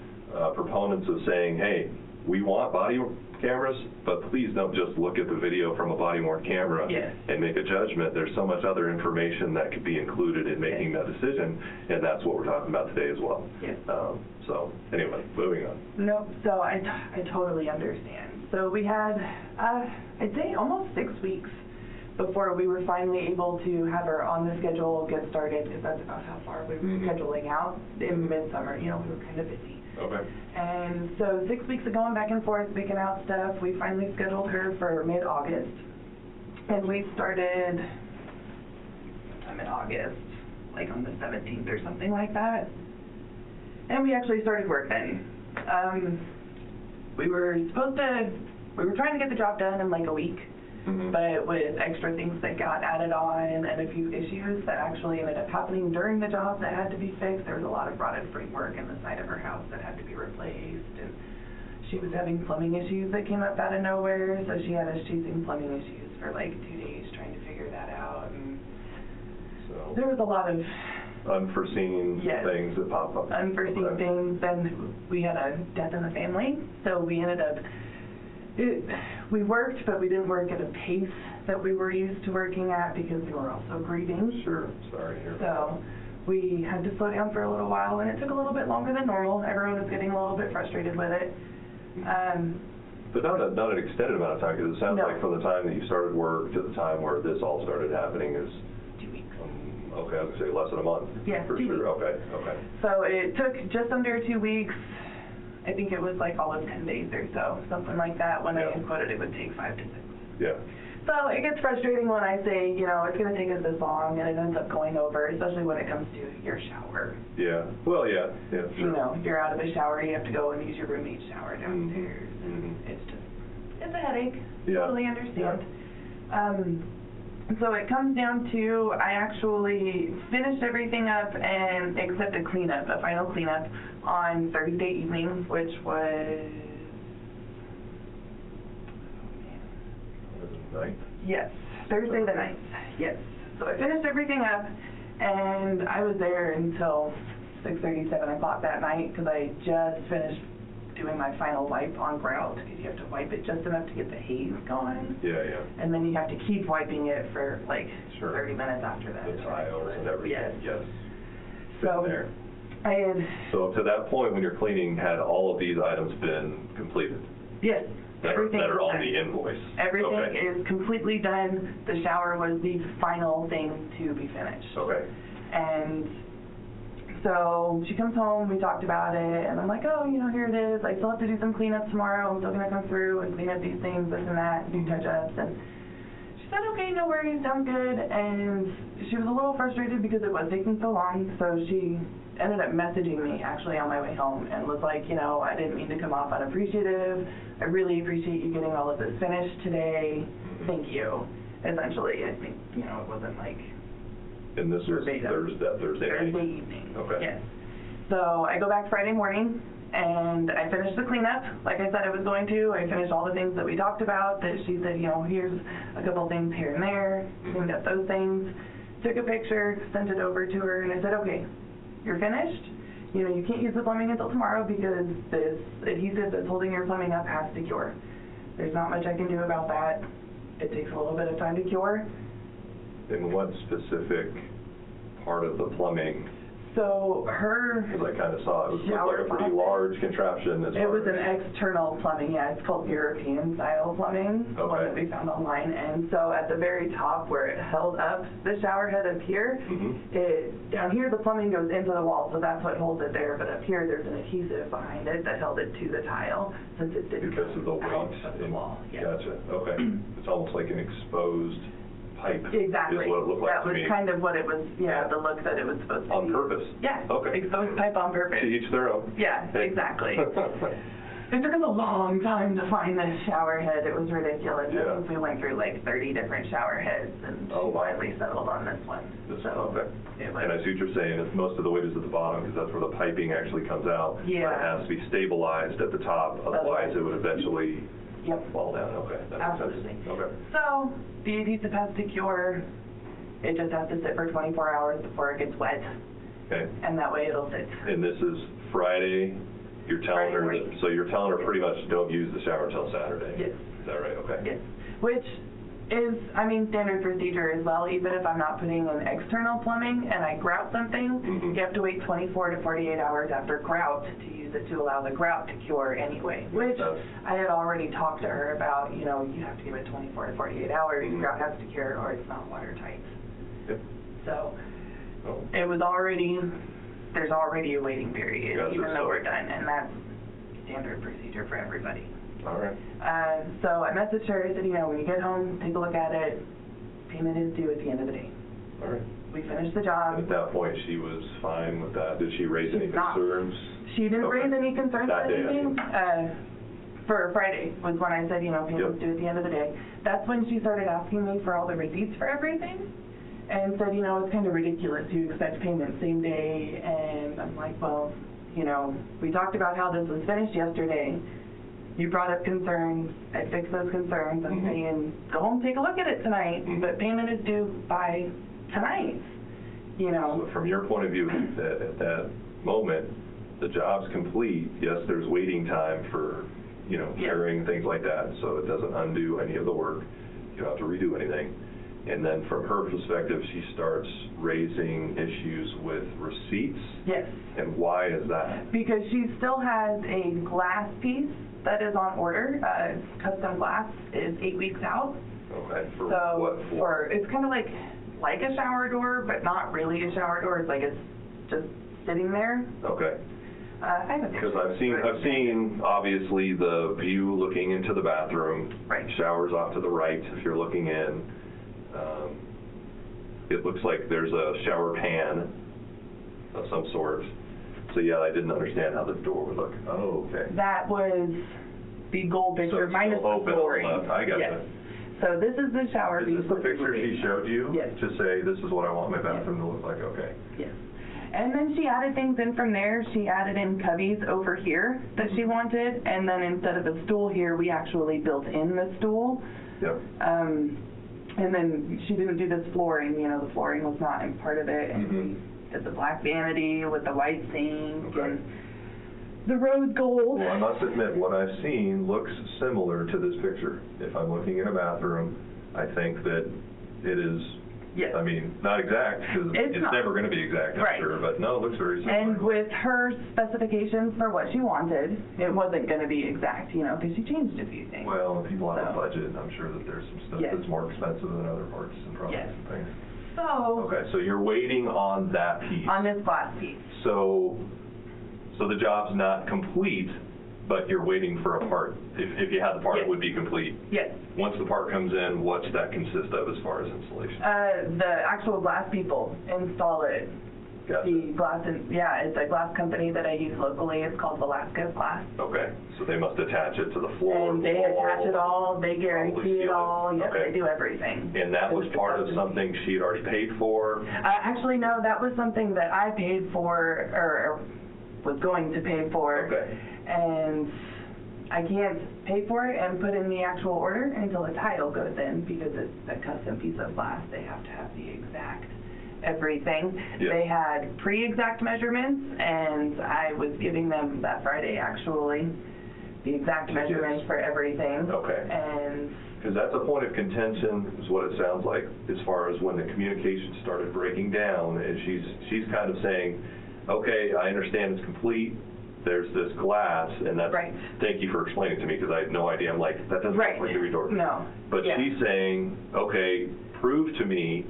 proponents of saying, hey, we want body cameras, but please don't just look at the video from a body-worn camera Yes. and make a judgment. There's so much other information that could be included in making that decision, and that's what we're talking about today as well. Yes. So anyway, moving on. No, so I totally understand. So we had, I'd say almost 6 weeks before we were finally able to have her on the schedule, get started, because that's about how far we were scheduling out in midsummer. We were kind of busy. Okay. And so 6 weeks of going back and forth, picking out stuff, we finally scheduled her for mid-August. And we started sometime in August, like on the 17th or something like that. And we actually started work then. We were trying to get the job done in like a week, but with extra things that got added on and a few issues that actually ended up happening during the job that had to be fixed. There was a lot of rotted framework in the side of her house that had to be replaced, and she was having plumbing issues that came up out of nowhere, so she had us chasing plumbing issues for like 2 days trying to figure that out. know, There was a lot of unforeseen Yes. things that pop up. unforeseen Okay. things. Then we had a death in the family, so we ended up, we worked, but we didn't work at a pace that we were used to working at because we were also grieving. Sure, sorry to hear that. So we had to slow down for a little while, and it took a little bit longer than normal. Everyone was getting a little bit frustrated with it. But not an extended amount of time, because it sounds No. like from the time that you started work to the time where this all started happening is, 2 weeks. okay, I was gonna say less than a month. Yeah, For 2 sure, weeks. okay. So it took just under 2 weeks. I think it was like all of 10 days or so, something like that. When I Yeah. had quoted it would take 5 to 6. Yeah, So it gets frustrating when I say, you know, it's going to take us this long, and it ends up going over, especially when it comes to your shower. yeah, well, yeah, sure. You know, if you're out of the shower, you have to go and use your roommate's shower downstairs. And it's a headache. Yeah. Totally understand. So it comes down to, I actually finished everything up and accepted cleanup, a final cleanup, on Thursday evening, which was, Ninth? yes, Thursday the 9th, yes. So I finished everything up, and I was there until 6:30, 7 o'clock that night, because I just finished doing my final wipe on grout, because you have to wipe it just enough to get the haze going. Yeah, And then you have to keep wiping it for like Sure. 30 minutes after that. the It's tiles and ridiculous. everything, yes. So Been there. I had, So up to that point, when you're cleaning, had all of these items been completed? yes, That are everything was on done. the invoice? Everything Okay. is completely done. The shower was the final thing to be finished. Okay, And so she comes home, we talked about it, and I'm like, oh, you know, here it is. I still have to do some cleanup tomorrow. I'm still going to come through and clean up these things, this and that, do touch-ups. And she said, okay, no worries, sounds good. And she was a little frustrated because it was taking so long, so she ended up messaging me actually on my way home and was like, you know, I didn't mean to come off unappreciative. I really appreciate you getting all of this finished today. Thank you. Essentially, I think, you know, it wasn't like and this was Verbatim. Thursday night? Thursday evening. Okay. Yes. So I go back Friday morning, and I finished the cleanup, like I said I was going to. I finished all the things that we talked about, that she said, you know, here's a couple things here and there, cleaned up those things, took a picture, sent it over to her, and I said, okay, you're finished. You know, you can't use the plumbing until tomorrow because this adhesive that's holding your plumbing up has to cure. There's not much I can do about that. It takes a little bit of time to cure. In what specific part of the plumbing? So her, Because I kind of saw it was Shower like a pretty faucet. large contraption as it far was an as... external plumbing, yeah, it's called European style plumbing, the one Okay. that we found online. And so at the very top where it held up the shower head up here, down here the plumbing goes into the wall, so that's what holds it there. But up here there's an adhesive behind it that held it to the tile since it didn't Because of the come out weight. of the wall. Yes. Gotcha, okay. It's almost like an exposed pipe. Exactly. Is what it looked like That to was me. kind of what it was, yeah, the look that it was supposed to be. On purpose? Yeah. Okay. Exposed pipe on purpose. To each their own. Yeah, Hey. exactly. It took us a long time to find this shower head. It was ridiculous. Yeah. I think we went through like 30 different shower heads, and Oh, wow. finally settled on this one. This So one, okay. it was, And I see what you're saying, it's most of the weight is at the bottom, because that's where the piping actually comes out. Yeah. But it has to be stabilized at the top, otherwise it would eventually yep. fall down, okay. That makes sense. Absolutely. Okay. So the adhesive has to cure. It just has to sit for 24 hours before it gets wet, Okay, and that way it'll sit. and this is Friday, you're telling Friday her, morning. so you're telling her pretty much don't use the shower until Saturday? Yes. Is that right? Okay. Yes, which is, I mean, standard procedure as well. Even if I'm not putting in external plumbing and I grout something, Mhm. you have to wait 24 to 48 hours after grout to use it to allow the grout to cure anyway, which Yes. I had already talked to her about. You know, you have to give it 24 to 48 hours, Mhm. grout has to cure or it's not watertight. Yep. So Oh, it was already, there's already a waiting period, Gotcha. even though we're done, and that's standard procedure for everybody. all right. So I messaged her, I said, you know, when you get home, take a look at it. Payment is due at the end of the day. All right. We finished the And job. at that point, she was fine with that? Did she raise any She's not. concerns? She didn't Okay. raise any concerns That or day, I anything. mean. For Friday was when I said, you know, payment's Yep. due at the end of the day. That's when she started asking me for all the receipts for everything. And said, you know, it's kind of ridiculous. You expect payment same day. And I'm like, well, you know, we talked about how this was finished yesterday. You brought up concerns. I fixed those concerns. I'm Mhm. saying, go home, take a look at it tonight. Mhm. But payment is due by tonight. you know. So from your point of view, at that moment, the job's complete. Yes, there's waiting time for, you know, Yeah. carrying, things like that, so it doesn't undo any of the work. You don't have to redo anything. And then from her perspective, she starts raising issues with receipts. Yes. And why is that? Because she still has a glass piece that is on order. Custom glass is 8 weeks out. Okay, for So what for? it's kind of like a shower door, but not really a shower door. It's like it's just sitting there. Okay. I have a picture. Because I've seen obviously the view looking into the bathroom. Right. Showers off to the right if you're looking in. It looks like there's a shower pan of some sort. So yeah, I didn't understand how the door would look. Oh, okay. That was the gold picture it's minus still the open on the flooring. left. I got Yes. it. So this is the shower. Is this piece the with picture she flooring. showed you? Yes. To say, this is what I want my bathroom to look like, okay. Yes. And then she added things in from there. She added in cubbies over here that she wanted, and then instead of a stool here, we actually built in the stool. Yep. And then she didn't do this flooring, you know, the flooring was not in part of it. And we did the black vanity with the white sink Okay. and the rose gold. Well, I must admit, what I've seen looks similar to this picture. If I'm looking at a bathroom, I think that it is, Yes. I mean, not exact, because It's it's not. never going to be exact, I'm Right. sure, but no, it looks very similar. And with her specifications for what she wanted, it wasn't going to be exact, you know, because she changed a few things. Well, if people have a So- budget, I'm sure that there's some stuff Yes. that's more expensive than other parts and products Yes. and things. So, Okay, so you're waiting on that piece. on this glass piece, So the job's not complete, but you're waiting for a part. If you had the part, Yes. it would be complete. yes. Once the part comes in, what's that consist of as far as installation? The actual glass people install it. Gotcha. The glass, it's a glass company that I use locally. It's called Velasquez Glass. Okay, so they must attach it to the floor. And they attach it all, they guarantee Probably it seal it. all, yes, Okay. they do everything. And that was It's part of custom. something she had already paid for? Actually, no, that was something that I paid for, or was going to pay for. Okay. And I can't pay for it and put in the actual order until a title goes in, because it's a custom piece of glass. They have to have the exact everything. Yeah. They had pre-exact measurements, and I was giving them that Friday, actually, the exact Yes. measurements for everything. Okay. And Because that's a point of contention, is what it sounds like, as far as when the communication started breaking down, and she's kind of saying, okay, I understand it's complete, there's this glass, and that's, Right. thank you for explaining to me, because I had no idea, I'm like, that doesn't Right. look like a door. No. But Yeah. she's saying, okay, prove to me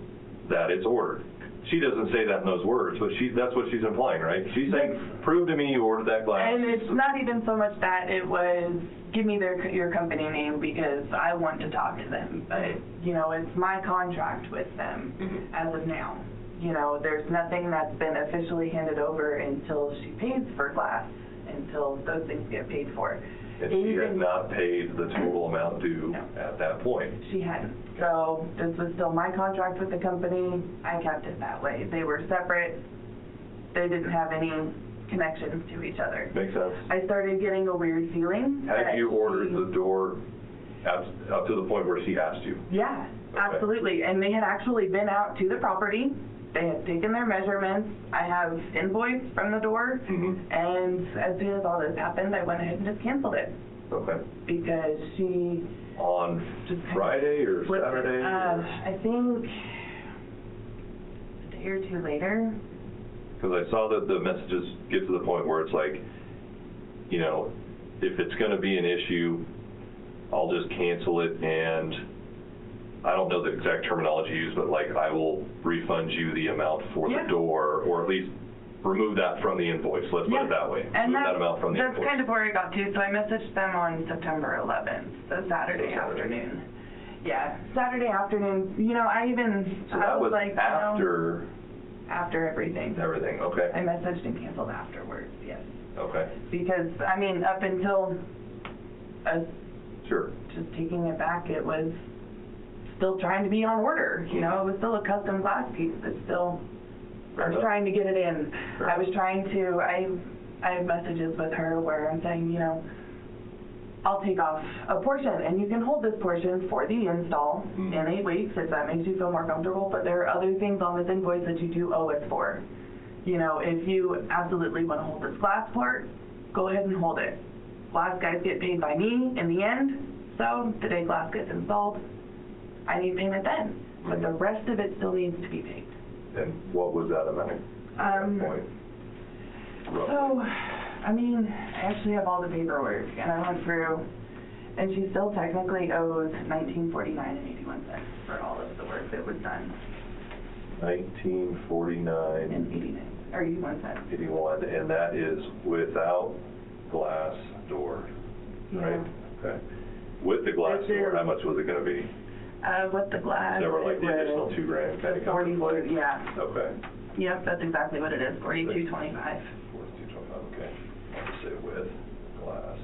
that it's ordered. She doesn't say that in those words, but that's what she's implying, right? She's saying, prove to me you ordered that glass. And it's not even so much that, it was, give me your company name because I want to talk to them. But, you know, it's my contract with them as of now. You know, there's nothing that's been officially handed over until she pays for glass, until those things get paid for. And she had Even- not paid the total amount due No. at that point. She hadn't. So this was still my contract with the company. I kept it that way. They were separate. They didn't have any connections to each other. Makes sense? I started getting a weird feeling. Had that you ordered she- the door up to the point where she asked you? Yeah, Okay. absolutely. And they had actually been out to the property. They had taken their measurements. I have invoice from the door. Mhm. And as soon as all this happened, I went ahead and just canceled it Okay. because she On just Friday or flipped it. Saturday? I think a day or two later. Because I saw that the messages get to the point where it's like, you know, if it's going to be an issue, I'll just cancel it, and I don't know the exact terminology used, but like I will refund you the amount for Yeah. the door, or at least remove that from the invoice. Let's put it that way. And Remove that amount from the that's invoice. kind of where I got to. So I messaged them on September 11th, so Saturday So Saturday. afternoon. Yeah, Saturday afternoon. You know, I So that was like, after after everything. everything. Okay. I messaged and canceled afterwards, yes. Okay. Because, I mean, up until us Sure. just taking it back, it was still trying to be on order. You know, it was still a custom glass piece, but still, Fair I was enough. trying to get it in. Fair I was trying to, I have messages with her where I'm saying, you know, I'll take off a portion, and you can hold this portion for the install in 8 weeks if that makes you feel more comfortable, but there are other things on this invoice that you do owe us for. You know, if you absolutely want to hold this glass part, go ahead and hold it. Glass guys get paid by me in the end, so the day glass gets installed, I need payment then. But the rest of it still needs to be paid. And what was that amount at that point? Roughly. So, I mean, I actually have all the paperwork, and I went through, and she still technically owes $19.49 for all of the work that was done. $19.49. And 81 cents. 81, and that is without glass door, right? Yeah. Okay. With the glass This door, is- how much was it going to be? With the glass. Is that where, like, the it additional was $2,000 kind of comes 40, into play? yeah. Okay. Yep, that's exactly what it is, 42.25. 42.25, okay. I'll just say with glass.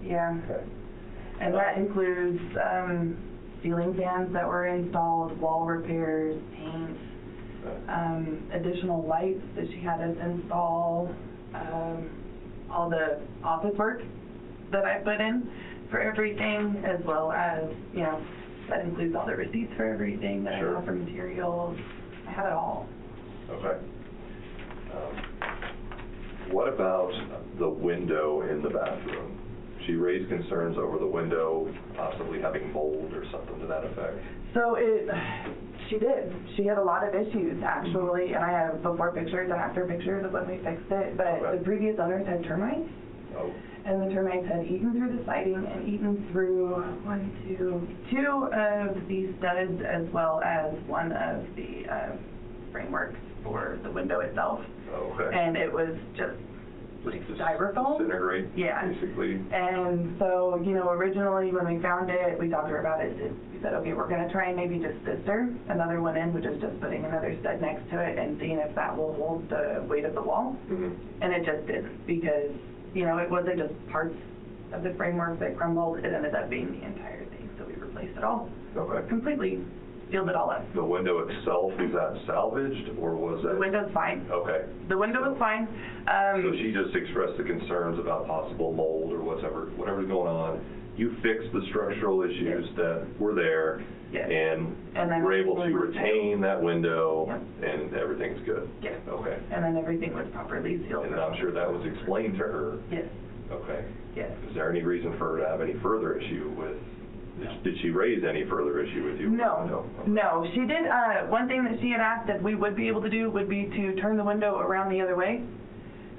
Yeah. Okay. And that includes ceiling fans that were installed, wall repairs, paint, additional lights that she had us install, all the office work that I put in for everything, as well as, you know, that includes all the receipts for everything that Sure. I have for materials. I have it all. Okay. What about the window in the bathroom? She raised concerns over the window possibly having mold or something to that effect. So she did. She had a lot of issues, actually, and I have before pictures and after pictures of when we fixed it, but Okay. the previous owners had termites, Oh, and the termites had eaten through the siding and eaten through two of the studs, as well as one of the frameworks for the window itself. okay. And it was just like Just styrofoam. disintegrate, Yeah. basically. And so, you know, originally when we found it, we talked to her about it. We said, okay, we're going to try and maybe just sister another one in, which is just putting another stud next to it and seeing if that will hold the weight of the wall. Mhm. And it just didn't, because, you know, it wasn't just parts of the framework that crumbled. It ended up being the entire thing. So we replaced it all, Okay. completely sealed it all up. The window itself, is that salvaged, or was that? The window's fine. Okay. The window was fine. So she just expressed the concerns about possible mold or whatever's going on. You fixed the structural issues Yes. that were there, Yes. and then were able to we were- retain that window, Yep. and everything's good. Yes. Okay. And then everything was properly sealed. And I'm sure that was explained to her. Yes, Okay. yes. Is there any reason for her to have any further issue with, did she raise any further issue with you? No, no. She did, one thing that she had asked if we would be able to do would be to turn the window around the other way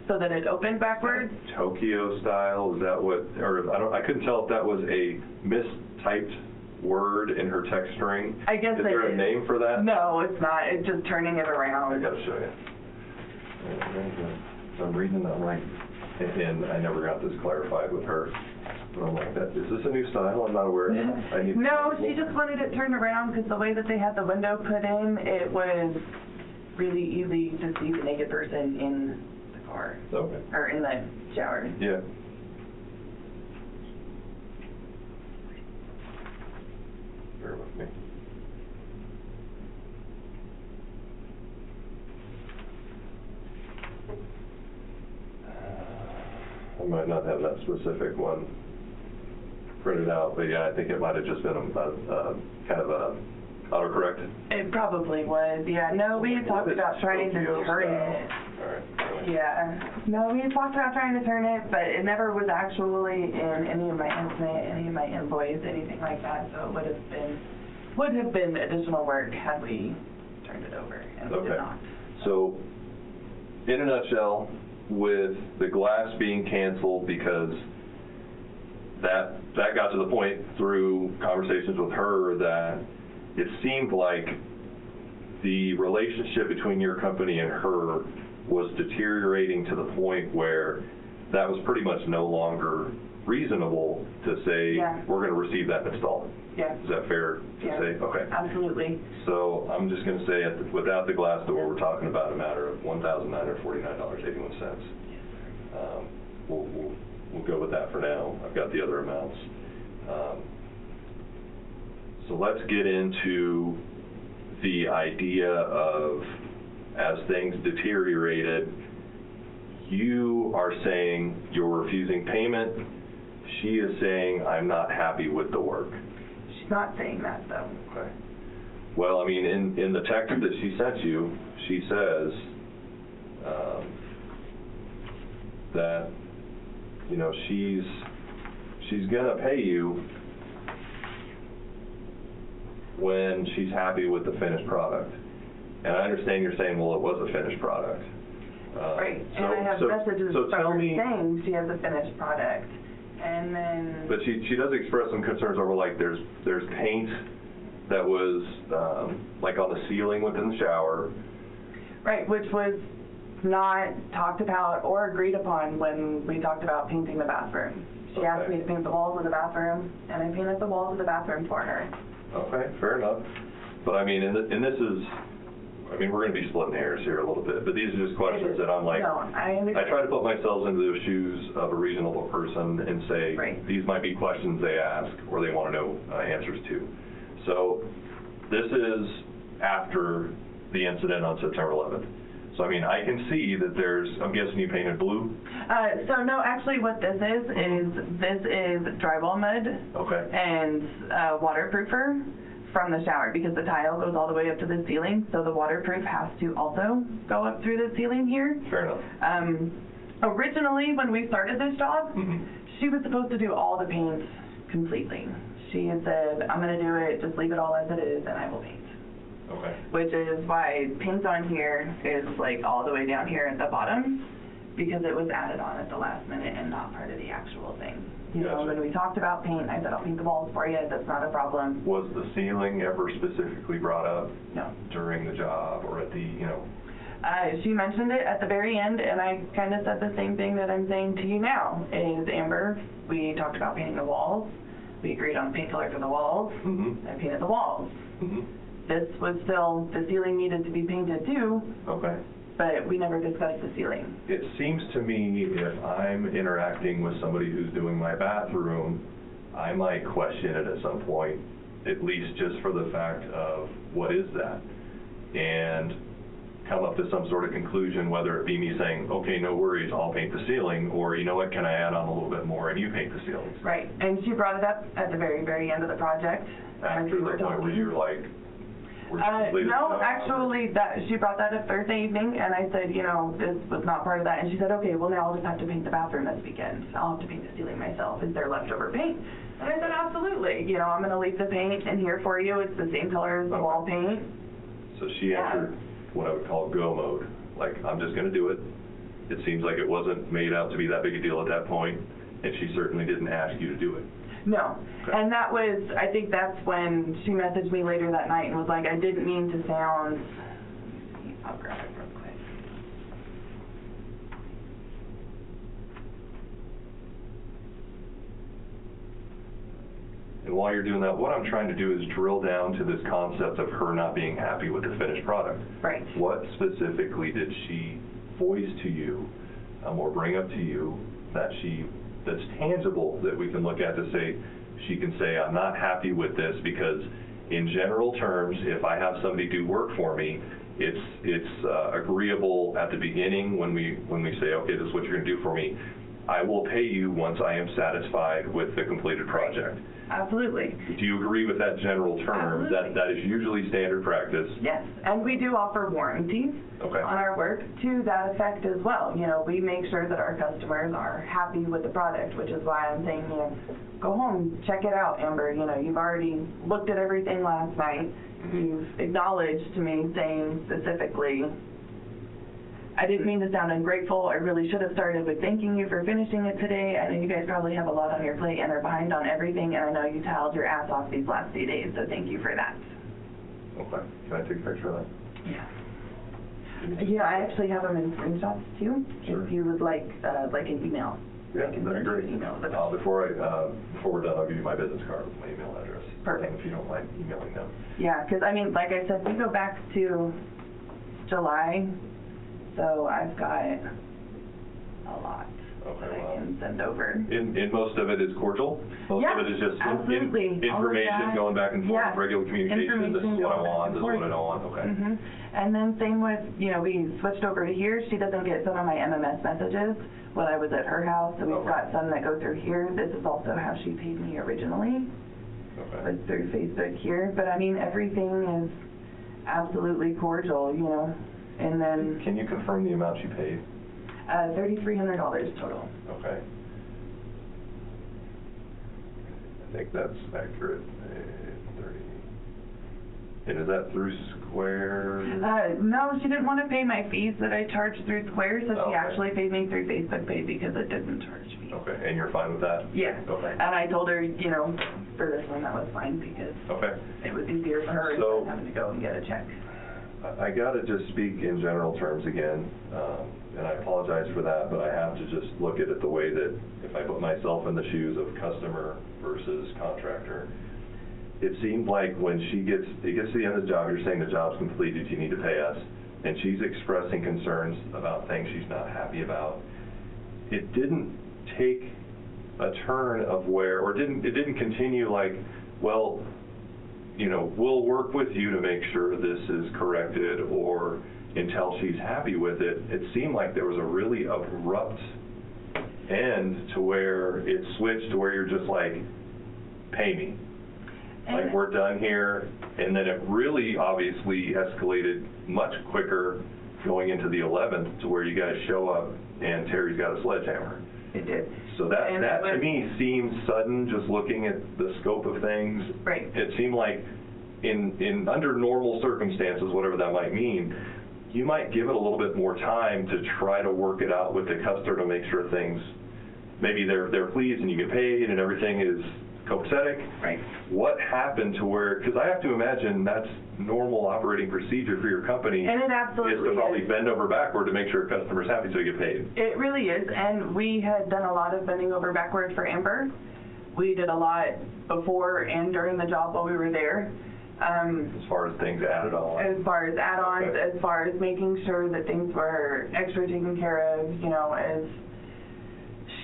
so that it opened backwards. Tokyo style, is that what, or I couldn't tell if that was a mistyped word in her text string. I guess Is there a name for that? No, it's not. It's just turning it I around. gotta show you. So I'm reading that right, and I never got this clarified with her. But I'm like, is this a new style? I'm not aware of it. I need- No, she just wanted it turned around because the way that they had the window put in, it was really easy to see the naked person in the car, Okay, or in the shower. yeah. Bear with me. I might not have that specific one printed out, but yeah, I think it might have just been a kind of a autocorrect. It probably was, yeah. No, we had talked about trying to turn it. All right. Yeah. No, we had talked about trying to turn it, but it never was actually in any of my estimate, any of my invoice, anything like that. So it would have been additional work had we turned it over, and we Okay. did not. So, in a nutshell, with the glass being canceled because that got to the point through conversations with her that it seemed like the relationship between your company and her was deteriorating to the point where that was pretty much no longer reasonable to say, Yeah. we're going to receive that installed. Yeah. Is that fair to Yeah. say? Okay. Absolutely. So I'm just going to say, without the glass door, we're talking about a matter of $1,949.81. We'll go with that for now. I've got the other amounts. So let's get into the idea of, as things deteriorated, you are saying you're refusing payment. she is saying, I'm not happy with the work. She's not saying that, though. Okay. Well, I mean, in the text that she sent you, she says that, you know, she's gonna pay you when she's happy with the finished product. And I understand you're saying, well, it was a finished product. Right, and I have messages so from tell her me, saying she has a finished product, and then... but she does express some concerns over, like, there's paint that was, like, on the ceiling within the shower. Right, which was not talked about or agreed upon when we talked about painting the bathroom. She asked me to paint the walls of the bathroom, and I painted the walls of the bathroom for her. Okay, fair enough. But I mean, and this is, I mean, we're going to be splitting hairs here a little bit, but these are just questions that I'm like, No, I understand. I try to put myself into the shoes of a reasonable person and say, Right. these might be questions they ask or they want to know answers to. So this is after the incident on September 11th. So I mean, I can see that there's, I'm guessing you painted blue? So no, actually what this is drywall mud Okay. and waterproofer from the shower, because the tile goes all the way up to the ceiling, so the waterproof has to also go up through the ceiling here. Fair enough. Originally, when we started this job, Mhm. she was supposed to do all the paint completely. She had said, I'm going to do it, just leave it all as it is, and I will paint. Okay. Which is why paint on here is like all the way down here at the bottom, because it was added on at the last minute and not part of the actual thing. You know, Gotcha. when we talked about paint, I said, I'll paint the walls for you, that's not a problem. Was the ceiling ever specifically brought up No. during the job or at the, you know? She mentioned it at the very end, and I kind of said the same thing that I'm saying to you now, is Amber, we talked about painting the walls, we agreed on paint color for the walls, Mm-hmm. I painted the walls. Mm-hmm. This was still, the ceiling needed to be painted too, Okay. but we never discussed the ceiling. It seems to me if I'm interacting with somebody who's doing my bathroom, I might question it at some point, at least just for the fact of what is that? And come up to some sort of conclusion, whether it be me saying, okay, no worries, I'll paint the ceiling, or you know what, can I add on a little bit more and you paint the ceilings? Right, and she brought it up at the very, very end of the project. as After we the were point where talking. you're like, we're completed the No, job? actually, she brought that up Thursday evening, and I said, you know, this was not part of that, and she said, okay, well, now I'll just have to paint the bathroom this weekend. I'll have to paint the ceiling myself. Is there leftover paint? And I said, absolutely. You know, I'm gonna leave the paint in here for you. It's the same color as the wall paint. So she entered what I would call go mode, like, I'm just gonna do it. It seems like it wasn't made out to be that big a deal at that point, and she certainly didn't ask you to do it. No, Okay. and that was, I think that's when she messaged me later that night and was like, I didn't mean to sound, I'll grab it real quick. And while you're doing that, what I'm trying to do is drill down to this concept of her not being happy with the finished product. Right. What specifically did she voice to you, or bring up to you that's tangible that we can look at to say, she can say, I'm not happy with this because in general terms, if I have somebody do work for me, it's agreeable at the beginning when we say, okay, this is what you're gonna do for me. I will pay you once I am satisfied with the completed project. Absolutely. Do you agree with that general term? Absolutely. That is usually standard practice? Yes, and we do offer warranties Okay. on our work to that effect as well. You know, we make sure that our customers are happy with the product, which is why I'm saying, you know, go home, check it out, Amber. You know, you've already looked at everything last night. You've acknowledged to me saying specifically, I didn't mean to sound ungrateful. I really should have started with thanking you for finishing it today. I know you guys probably have a lot on your plate and are behind on everything, and I know you tiled your ass off these last few days, so thank you for that. Okay. Can I take a picture of that? Yeah. Yeah, I actually have them in screenshots too, Sure. if you would like an email. Yeah, I can that'd be great. email them. Before we're done, I'll give you my business card with my email address. Perfect. If you don't mind emailing them. Yeah, because I mean, like I said, we go back to July, so I've got a lot. Okay, that I wow. can send over. And most of it is cordial? Most Yeah, of it is just absolutely. All of information that. going back and forth, Yeah. regular communication, this is Information what I going back want, and this is what I forth. don't want, okay. Mhm. And then same with, we switched over to here. She doesn't get some of my MMS messages when I was at her house, so we've Okay. got some that go through here. This is also how she paid me originally, Okay. was through Facebook here. But I mean, everything is absolutely cordial, and then Can you confirm the amount you paid? $3,300 total. Okay. I think that's accurate. 30. And is that through Square? No, she didn't want to pay my fees that I charged through Square, so she Okay. actually paid me through Facebook Pay because it didn't charge me. Okay, and you're fine with that? Yeah. Okay. And I told her, for this one, that was fine because Okay. it was easier for her So- than having to go and get a check. I gotta just speak in general terms again, and I apologize for that, but I have to just look at it the way that if I put myself in the shoes of customer versus contractor, it seemed like when it gets to the end of the job, you're saying the job's completed, you need to pay us, and she's expressing concerns about things she's not happy about. It didn't take a turn of it didn't continue like, well, we'll work with you to make sure this is corrected or until she's happy with it. It seemed like there was a really abrupt end to where it switched to where you're just like, pay me. Like, And- we're done here. And then it really obviously escalated much quicker going into the 11th to where you guys show up and Terry's got a sledgehammer. It did. So that And to it was- me seemed sudden, just looking at the scope of things. Right. It seemed like in under normal circumstances, whatever that might mean, you might give it a little bit more time to try to work it out with the customer to make sure things, maybe they're pleased and you get paid and everything is copacetic. Right. What happened to where, because I have to imagine that's normal operating procedure for your company. And it absolutely is to probably is. bend over backward to make sure a customer's happy so you get paid. It really is, and we had done a lot of bending over backward for Amber. We did a lot before and during the job while we were there. As far as things added on. As far as add-ons, Okay. as far as making sure that things were extra taken care of, as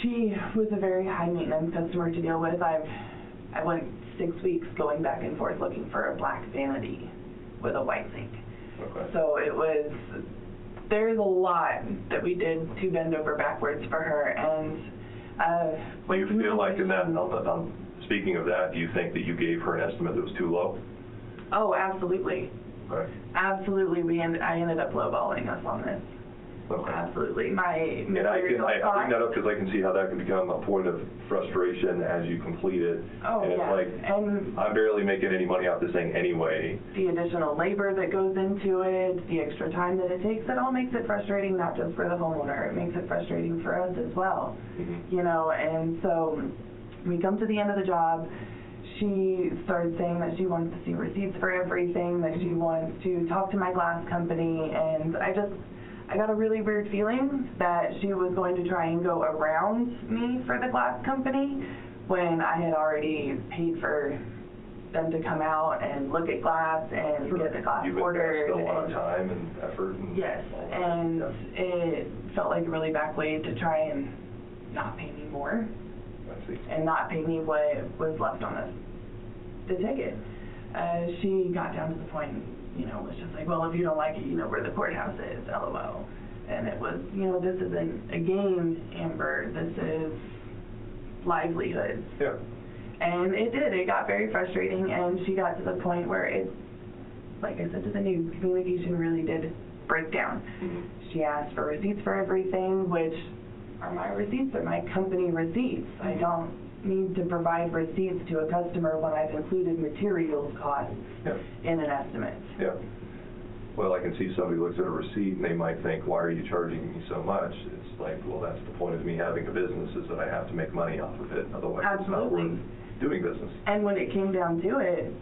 she was a very high-maintenance customer to deal with. I went 6 weeks going back and forth looking for a black vanity with a white sink. Okay. So there's a lot that we did to bend over backwards for her, and Do you feel like in that, speaking of that, do you think that you gave her an estimate that was too low? Oh, absolutely. Okay. Absolutely, I ended up lowballing us on this. Okay. Absolutely. My And I material bring cost- that up because I can see how that can become a point of frustration as you complete it. Oh, And it's yeah. like, And I'm barely making any money off this thing anyway. the additional labor that goes into it, the extra time that it takes, it all makes it frustrating, not just for the homeowner. It makes it frustrating for us as well. Mhm. And so we come to the end of the job. She started saying that she wants to see receipts for everything, that she wants to talk to my glass company, and I got a really weird feeling that she was going to try and go around me for the glass company when I had already paid for them to come out and look at glass and get the glass You've ordered. invested a lot of and- time and effort and. Yes, all that. and Yeah. it felt like a really back way to try and not pay me more I see. and not pay me what was left on the ticket. She got down to the point, was just like, well, if you don't like it, you know where the courthouse is, LOL. And it was, this isn't a game, Amber, this is livelihood. Yeah. And it got very frustrating, and she got to the point where like I said to the news, communication really did break down. Mhm. She asked for receipts for everything, which are my receipts, are my company receipts. I don't need to provide receipts to a customer when I've included materials costs Yeah. in an estimate. Yeah. Well, I can see somebody looks at a receipt and they might think, why are you charging me so much? It's like, well, that's the point of me having a business, is that I have to make money off of it, otherwise it's not Absolutely. worth doing business. And when it came down to it,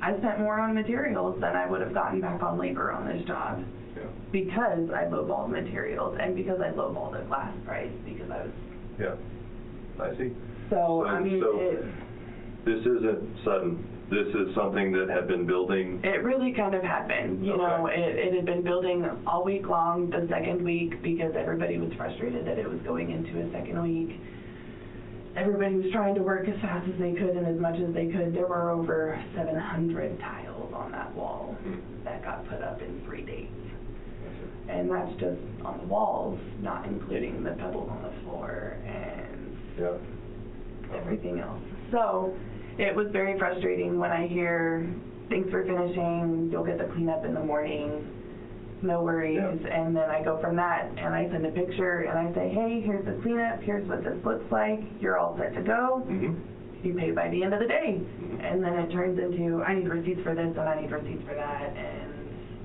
I spent more on materials than I would have gotten back on labor on this job Yeah. because I lowballed materials and because I lowballed the glass price because I was, Yeah. I see. so, I mean, So- this isn't sudden. This is something that had been building. It really kind of had been, you know, it had been building all week long, the second week, because everybody was frustrated that it was going into a second week. Everybody was trying to work as fast as they could and as much as they could. There were over 700 tiles on that wall that got put up in 3 days. And that's just on the walls, not including the pebbles on the floor and everything else. So it was very frustrating when I hear, thanks for finishing, you'll get the cleanup in the morning, no worries. And then I go from that and I send a picture and I say, hey, here's the cleanup, here's what this looks like, you're all set to go. You pay by the end of the day. And then it turns into, I need receipts for this and I need receipts for that, and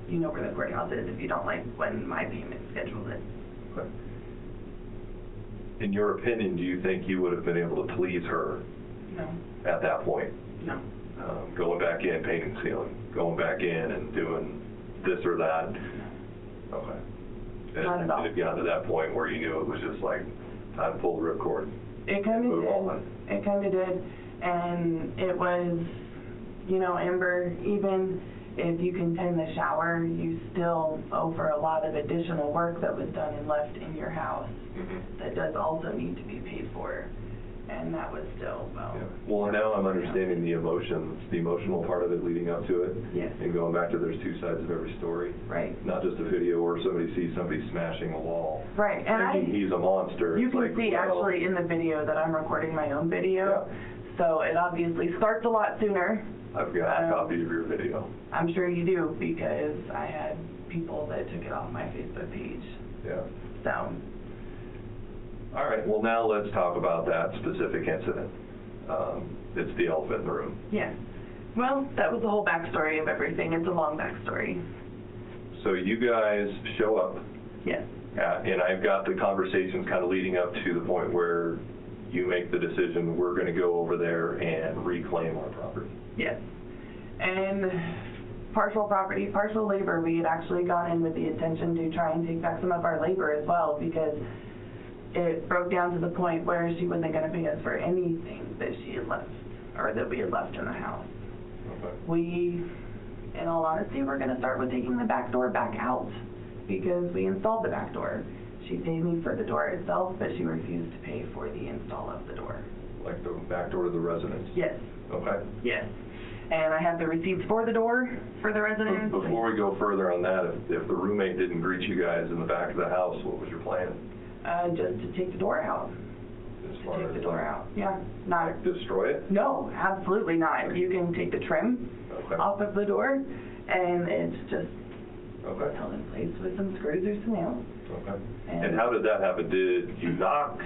you know where the courthouse is if you don't like when my payment schedule is. Okay. In your opinion, do you think you would have been able to please her? No. At that point? No. Going back in, painting the ceiling, going back in and doing this or that? Okay. Not at all. Did it get to that point where you knew it was just like, time to pull the ripcord? It kind of Move did. on. It kind of did. And it was, you know, Amber, even if you can tend the shower, you still owe for a lot of additional work that was done and left in your house that does also need to be paid for. And that was still, Well, now I'm understanding the emotions, the emotional part of it leading up to it. Yes. And going back to there's two sides of every story. Right. Not just a video where somebody sees somebody smashing a wall. Right. And thinking he's a monster. You It's can like, see well, actually in the video that I'm recording my own video. So it obviously starts a lot sooner. I've got a copy of your video. I'm sure you do, because I had people that took it off my Facebook page. Yeah. So. All right, well, now let's talk about that specific incident. It's the elephant in the room. Yeah. Well, that was the whole backstory of everything. It's a long backstory. So you guys show up. Yes. And I've got the conversations kind of leading up to the point where you make the decision, we're going to go over there and reclaim our property. Yes. And partial property, partial labor, we had actually gone in with the intention to try and take back some of our labor as well, because it broke down to the point where she wasn't going to pay us for anything that she had left, or that we had left in the house. Okay. We, in all honesty, we're going to start with taking the back door back out, because we installed the back door. She paid me for the door itself, but she refused to pay for the install of the door. Like the back door to the residence? Yes. Okay. Yes. And I have the receipts for the door for the residents. Before we go further on that, if the roommate didn't greet you guys in the back of the house, what was your plan? Just to take the door out. As To far take as the door out. Yeah. Not. like destroy it? No, absolutely not. You can take the trim off of the door, and it's just held in place with some screws or some nails. Okay. And how did that happen? Did you knock?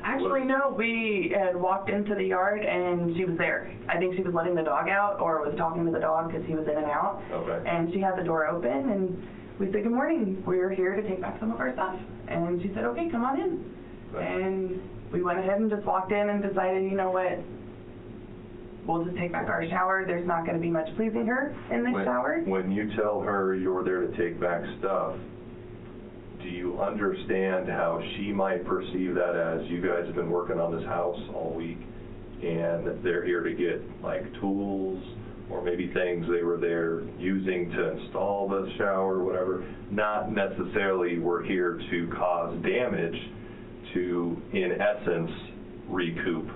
Actually, no. We had walked into the yard, and she was there. I think she was letting the dog out or was talking to the dog because he was in and out. Okay. And she had the door open, and we said, good morning. We're here to take back some of our stuff. And she said, okay, come on in. Okay. And we went ahead and just walked in and decided, you know what, we'll just take back our shower. There's not going to be much pleasing her in this shower. When you tell her you're there to take back stuff, do you understand how she might perceive that as you guys have been working on this house all week and they're here to get like tools or maybe things they were there using to install the shower or whatever, not necessarily we're here to cause damage to, in essence, recoup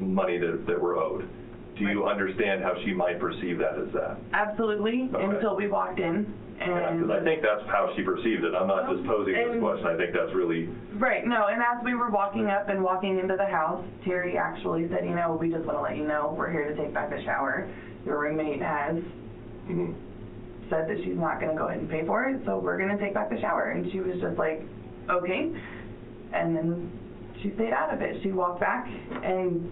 money that we're owed? Do you understand how she might perceive that as that? Absolutely, until we walked in. Because I think that's how she perceived it. I'm not just posing this question. I think that's really... Right, no, and as we were walking up and walking into the house, Terry actually said, you know, we just want to let you know we're here to take back the shower. Your roommate has said that she's not going to go ahead and pay for it, so we're going to take back the shower. And she was just like, okay. And then she stayed out of it. She walked back, and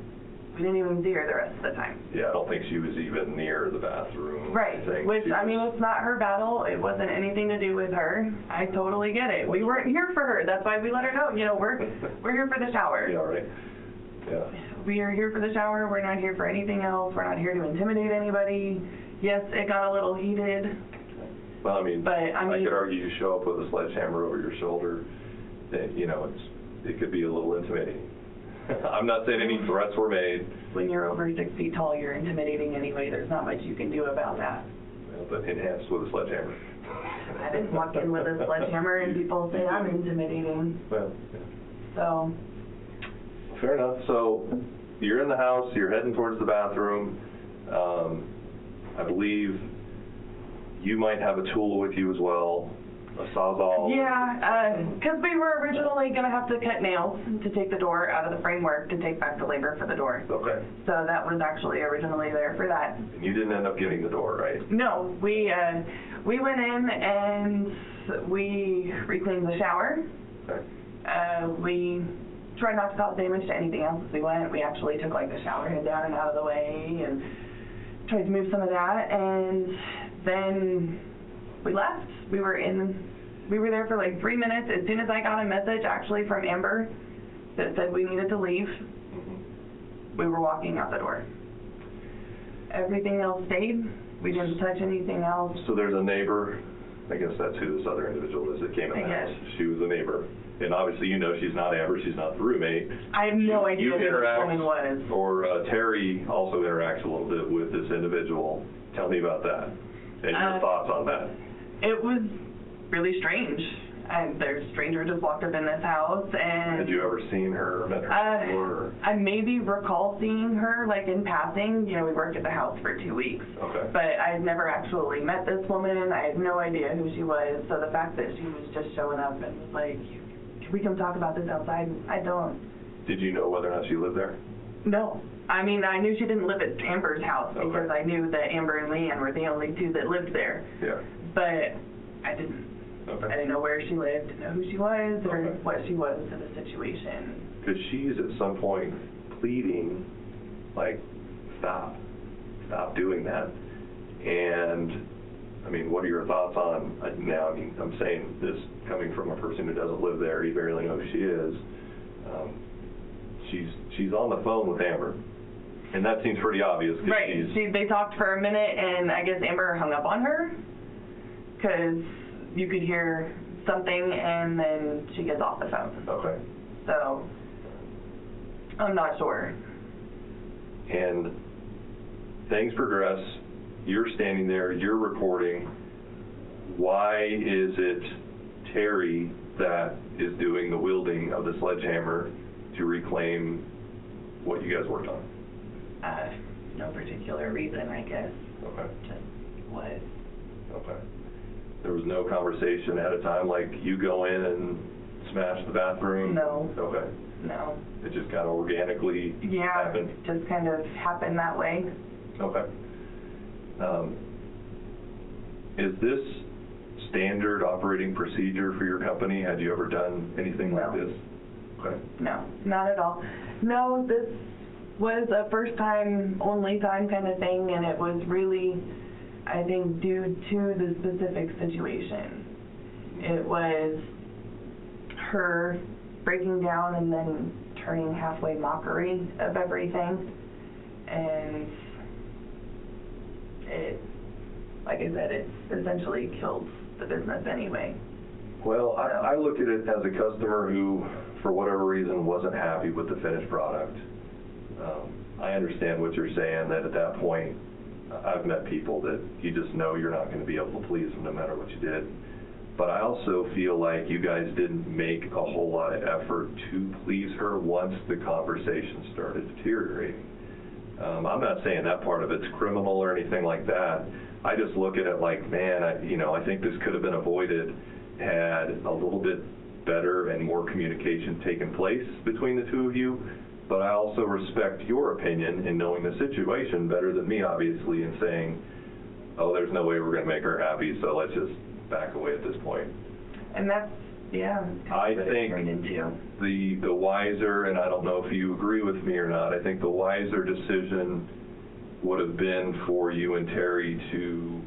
we didn't even see her the rest of the time. Yeah, I don't think she was even near the bathroom. Right, which, I mean, it's not her battle. It wasn't anything to do with her. I totally get it. We weren't here for her. That's why we let her know, you know, we're here for the shower. Yeah, right. Yeah. We are here for the shower. We're not here for anything else. We're not here to intimidate anybody. Yes, it got a little heated. Well, I mean, But, I mean, could argue you show up with a sledgehammer over your shoulder, that, you know, it could be a little intimidating. I'm not saying any threats were made, When you're over 6 feet tall, you're intimidating anyway. There's not much you can do about that. but enhanced with a sledgehammer. I didn't walk in with a sledgehammer and people say I'm intimidating. Well, So, fair enough. So you're in the house, you're heading towards the bathroom. I believe you might have a tool with you as well, a Sawzall. yeah, because we were originally going to have to cut nails to take the door out of the framework to take back the labor for the door. Okay. So that was actually originally there for that. And you didn't end up getting the door, right? No, we went in and we recleaned the shower. Okay. We tried not to cause damage to anything else as we went. We actually took like the shower head down and out of the way and tried to move some of that, and then we left. We were there for like 3 minutes. As soon as I got a message actually from Amber that said we needed to leave, we were walking out the door. Everything else stayed. We didn't touch anything else. So there's a neighbor, I guess that's who this other individual is that came in the I house. guess. She was a neighbor. And obviously you know she's not Amber, she's not the roommate. I have no idea You who this interact, woman was. or Terry also interacts a little bit with this individual. Tell me about that and your thoughts on that. It was really strange. There's a stranger just walked up in this house, and Had you ever seen her or met her before? I maybe recall seeing her like in passing. You know, we worked at the house for 2 weeks. Okay. But I had never actually met this woman. I had no idea who she was. So the fact that she was just showing up and was like, "Can we come talk about this outside?" I don't. Did you know whether or not she lived there? No. I mean, I knew she didn't live at Amber's house Okay. because I knew that Amber and Leanne were the only two that lived there. Yeah. But I didn't. I Okay. didn't know where she lived, didn't know who she was, or Okay. what she was to the situation. Because she's at some point pleading, like, stop doing that. And, I mean, what are your thoughts on, now, I mean, I'm saying this coming from a person who doesn't live there, you barely know who she is. She's on the phone with Amber. And that seems pretty obvious. 'Cause Right. They talked for a minute, and I guess Amber hung up on her because you could hear something, and then she gets off the phone. Okay. So I'm not sure. And things progress. You're standing there. You're recording. Why is it Terry that is doing the wielding of the sledgehammer to reclaim what you guys worked on? No particular reason, I guess. Okay. Just was. Okay. There was no conversation ahead of time, like you go in and smash the bathroom? No. Okay. No. It just kind of organically Yeah, happened? it just kind of happened that way. Okay. Is this standard operating procedure for your company? Had you ever done anything like No. this? Okay. No, not at all. No, this was a first time, only time kind of thing, and it was really, I think, due to the specific situation. It was her breaking down and then turning halfway mockery of everything, and it, like I said, it essentially killed the business anyway. Well, I look at it as a customer who, for whatever reason, wasn't happy with the finished product. I understand what you're saying, that at that point, I've met people that you just know you're not going to be able to please them no matter what you did. But I also feel like you guys didn't make a whole lot of effort to please her once the conversation started deteriorating. I'm not saying that part of it's criminal or anything like that. I just look at it like, man, I think this could have been avoided had a little bit better and more communication taken place between the two of you. But I also respect your opinion in knowing the situation better than me, obviously, and saying, oh, there's no way we're going to make her happy, so let's just back away at this point. And that's, yeah, I what it think turned into. the wiser, and I don't know if you agree with me or not, I think the wiser decision would have been for you and Terry to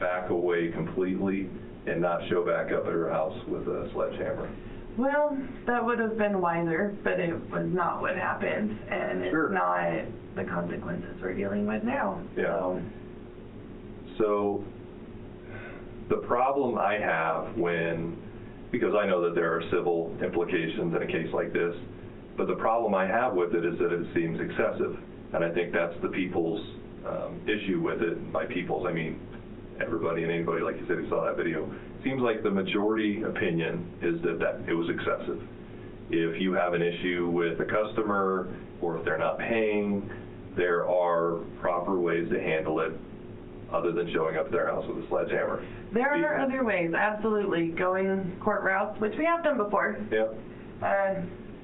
back away completely and not show back up at her house with a sledgehammer. Well, that would have been wiser, but it was not what happened, and it's Sure. not the consequences we're dealing with now. Yeah. So the problem I have because I know that there are civil implications in a case like this, But the problem I have with it is that it seems excessive, and I think that's the people's issue with it. By people's, I mean everybody and anybody, like you said, who saw that video. Seems like the majority opinion is that it was excessive. If you have an issue with a customer, or if they're not paying, there are proper ways to handle it other than showing up at their house with a sledgehammer. There are other ways, absolutely. Going court routes, which we have done before, Yep.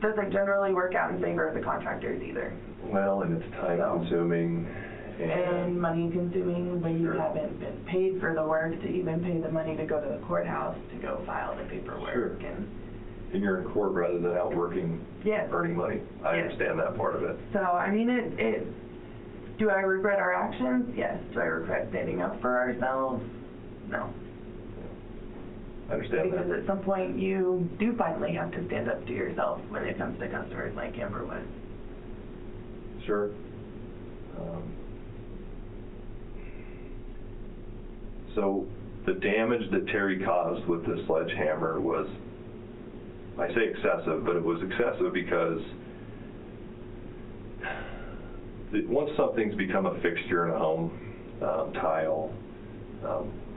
doesn't generally work out in favor of the contractors either. Well, and it's time consuming. And money consuming when you haven't been paid for the work to even pay the money to go to the courthouse to go file the paperwork. Sure. And you're in court rather than out working, Yes. earning money. I understand that part of it. So, I mean, do I regret our actions? Yes. Do I regret standing up for ourselves? No. I understand Because that. at some point you do finally have to stand up to yourself when it comes to customers like Amber was. Sure. So the damage that Terry caused with the sledgehammer was, I say excessive, but it was excessive because once something's become a fixture in a home, tile,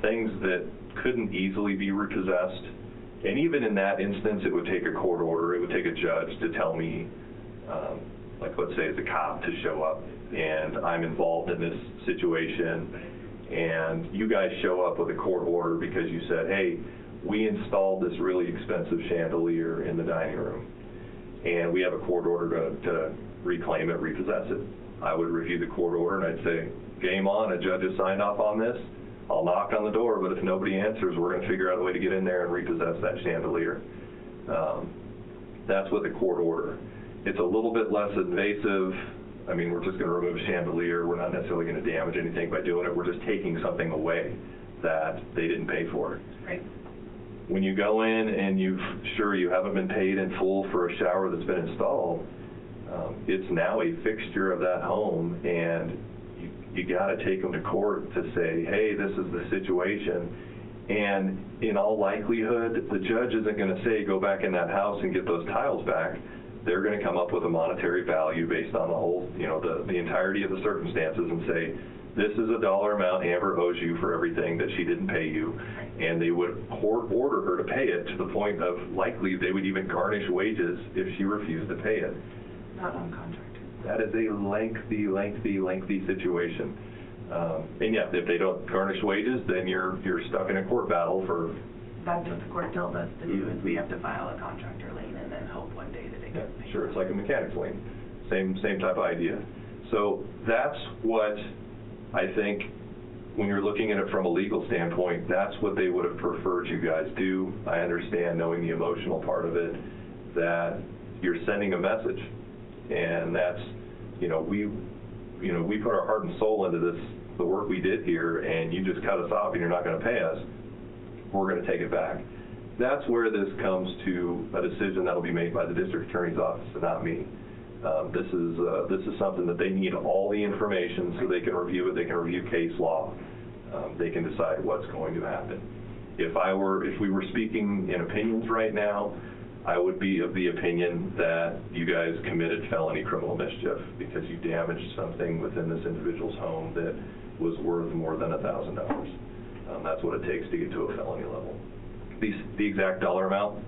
things that couldn't easily be repossessed, and even in that instance, it would take a court order, it would take a judge to tell me, like let's say it's a cop to show up, and I'm involved in this situation, and you guys show up with a court order because you said, hey, we installed this really expensive chandelier in the dining room, and we have a court order to reclaim it, repossess it. I would review the court order, and I'd say, game on, a judge has signed off on this. I'll knock on the door, but if nobody answers, we're going to figure out a way to get in there and repossess that chandelier. That's with a court order. It's a little bit less invasive. I mean, we're just going to remove a chandelier. We're not necessarily going to damage anything by doing it. We're just taking something away that they didn't pay for. Right. When you go in and you haven't been paid in full for a shower that's been installed, it's now a fixture of that home, and you got to take them to court to say, hey, this is the situation. And in all likelihood, the judge isn't going to say, go back in that house and get those tiles back. They're going to come up with a monetary value based on the whole, the entirety of the circumstances and say, this is a dollar amount Amber owes you for everything that she didn't pay you. And they would court order her to pay it to the point of likely they would even garnish wages if she refused to pay it. Not on contract. That is a lengthy situation. And yeah, if they don't garnish wages, then you're stuck in a court battle for... That's what the court tells us to do, is we have to file a contractor lien and then hope one day that it gets paid. Sure, it's like a mechanics lien. Same type of idea. So that's what I think, when you're looking at it from a legal standpoint, that's what they would have preferred you guys do. I understand, knowing the emotional part of it, that you're sending a message. And that's, we put our heart and soul into this, the work we did here, and you just cut us off and you're not going to pay us. We're going to take it back. That's where this comes to a decision that will be made by the district attorney's office and not me. This is something that they need all the information so they can review it. They can review case law. They can decide what's going to happen. If we were speaking in opinions right now, I would be of the opinion that you guys committed felony criminal mischief because you damaged something within this individual's home that was worth more than $1,000. That's what it takes to get to a felony level. The exact dollar amount,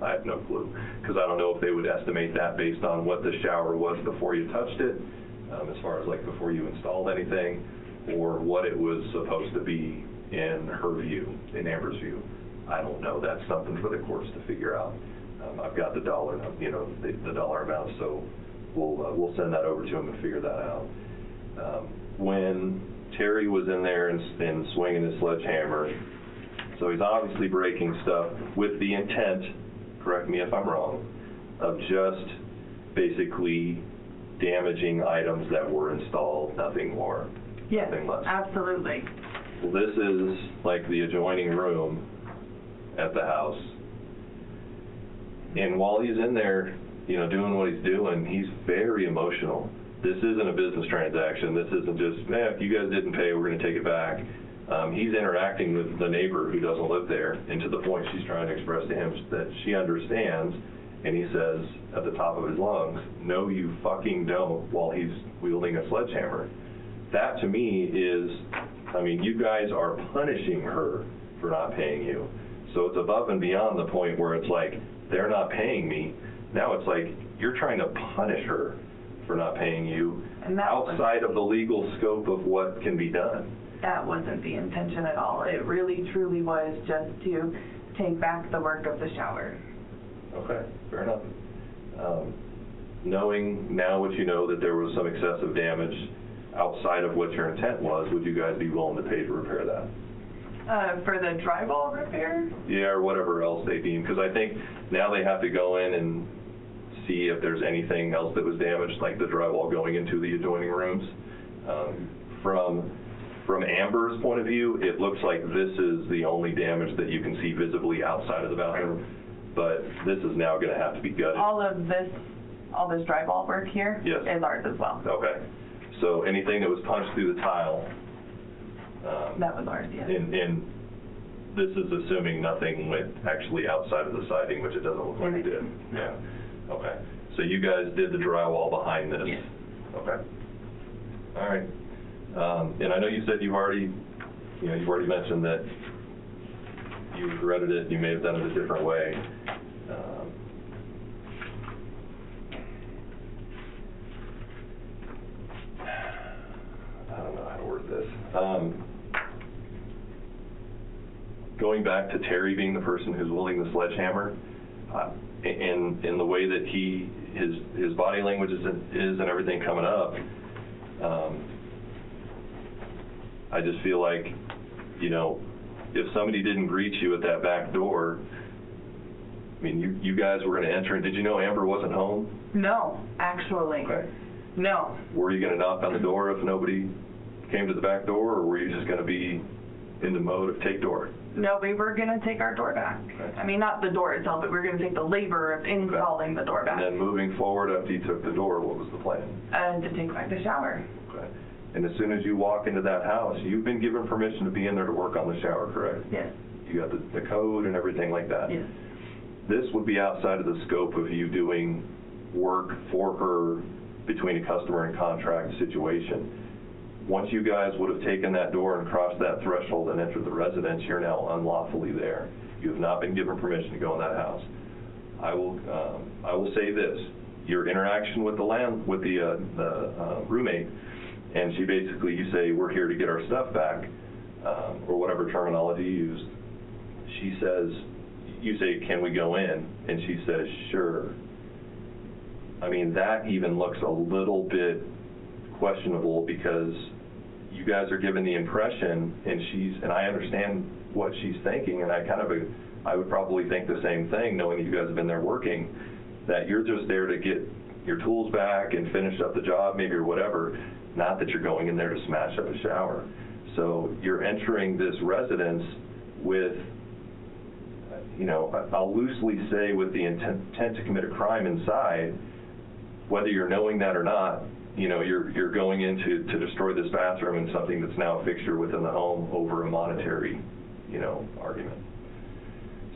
I have no clue, because I don't know if they would estimate that based on what the shower was before you touched it, as far as like before you installed anything, or what it was supposed to be in her view, in Amber's view. I don't know. That's something for the courts to figure out. I've got the dollar, the dollar amount, so we'll send that over to them and figure that out. When Terry was in there and swinging his sledgehammer, so he's obviously breaking stuff with the intent, correct me if I'm wrong, of just basically damaging items that were installed, nothing more, Yes, nothing less. absolutely. Well, this is like the adjoining room at the house. And while he's in there, doing what he's doing, he's very emotional. This isn't a business transaction. This isn't just, if you guys didn't pay, we're going to take it back. He's interacting with the neighbor who doesn't live there, and to the point she's trying to express to him that she understands and he says at the top of his lungs, "No, you fucking don't," while he's wielding a sledgehammer. That to me is, I mean, you guys are punishing her for not paying you. So it's above and beyond the point where it's like, they're not paying me. Now it's like, you're trying to punish her for not paying you And that outside of the legal scope of what can be done. That wasn't the intention at all. It really, truly was just to take back the work of the shower. Okay, fair enough. Knowing now what you know, that there was some excessive damage outside of what your intent was, would you guys be willing to pay to repair that? For the drywall repair? Yeah, or whatever else they deem, because I think now they have to go in and see if there's anything else that was damaged, like the drywall going into the adjoining rooms. From Amber's point of view, it looks like this is the only damage that you can see visibly outside of the bathroom, but this is now going to have to be gutted. All this drywall work here Yes. is ours as well. Okay, so anything that was punched through the tile, That was ours, yes. and this is assuming nothing went actually outside of the siding, which it doesn't look like it did. Yeah, okay. So you guys did the drywall behind this? Yes. Okay. All right. And I know you said you've already mentioned that you regretted it, you may have done it a different way. I don't know how to word this. Going back to Terry being the person who's wielding the sledgehammer, in the way that his body language is and everything coming up, I just feel like, if somebody didn't greet you at that back door, I mean, you guys were going to enter, and did you know Amber wasn't home? No, actually. Okay. No. Were you going to knock on the door if nobody came to the back door, or were you just going to be in the mode of take door? No, we were going to take our door back. Okay. I mean, not the door itself, but we were going to take the labor of installing the door back. And then moving forward after you took the door, what was the plan? To take back the shower. Okay. And as soon as you walk into that house, you've been given permission to be in there to work on the shower, correct? Yes. You got the code and everything like that? Yes. This would be outside of the scope of you doing work for her between a customer and contract situation. Once you guys would have taken that door and crossed that threshold and entered the residence, you're now unlawfully there. You have not been given permission to go in that house. I will say this: your interaction with the roommate, and she basically, you say, "We're here to get our stuff back," or whatever terminology you used. She says, you say, "Can we go in?" And she says, "Sure." I mean, that even looks a little bit questionable, because you guys are given the impression, and I understand what she's thinking, and I would probably think the same thing, knowing that you guys have been there working, that you're just there to get your tools back and finish up the job maybe, or whatever, not that you're going in there to smash up a shower. So you're entering this residence with, I'll loosely say, with the intent to commit a crime inside. Whether you're knowing that or not, you're going in to destroy this bathroom and something that's now a fixture within the home over a monetary, argument.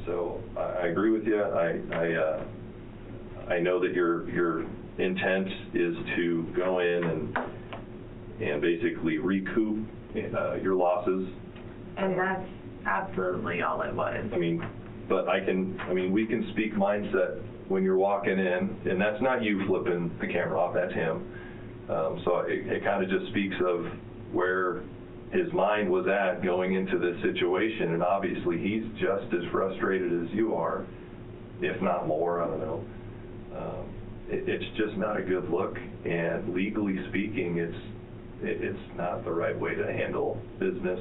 So I agree with you. I know that your intent is to go in and basically recoup your losses. And that's absolutely all it was. We can speak mindset when you're walking in, and that's not you flipping the camera off, that's him. So it kind of just speaks of where his mind was at going into this situation, and obviously he's just as frustrated as you are, if not more, I don't know. It's just not a good look, and legally speaking, it's not the right way to handle business,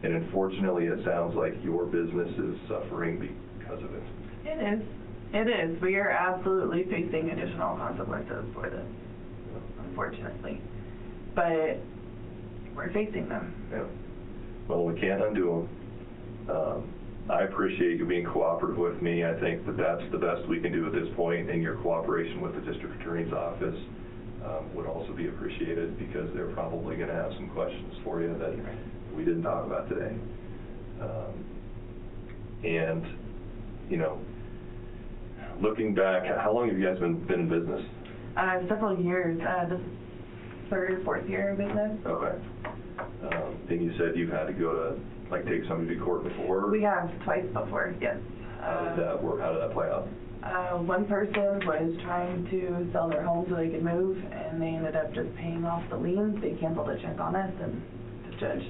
and unfortunately it sounds like your business is suffering because of it. It is. It is. We are absolutely facing additional consequences for this, unfortunately. But we're facing them. Yeah. Well, we can't undo them. I appreciate you being cooperative with me. I think that that's the best we can do at this point, and your cooperation with the district attorney's office would also be appreciated, because they're probably going to have some questions for you that we didn't talk about today. looking back, how long have you guys been in business? Several years, this is third, fourth year in business. Okay. And you said you've had to go to, like, take somebody to court before? We have twice before, yes. How did that work? How did that play out? One person was trying to sell their home so they could move, and they ended up just paying off the lien. They canceled a check on us, and the judge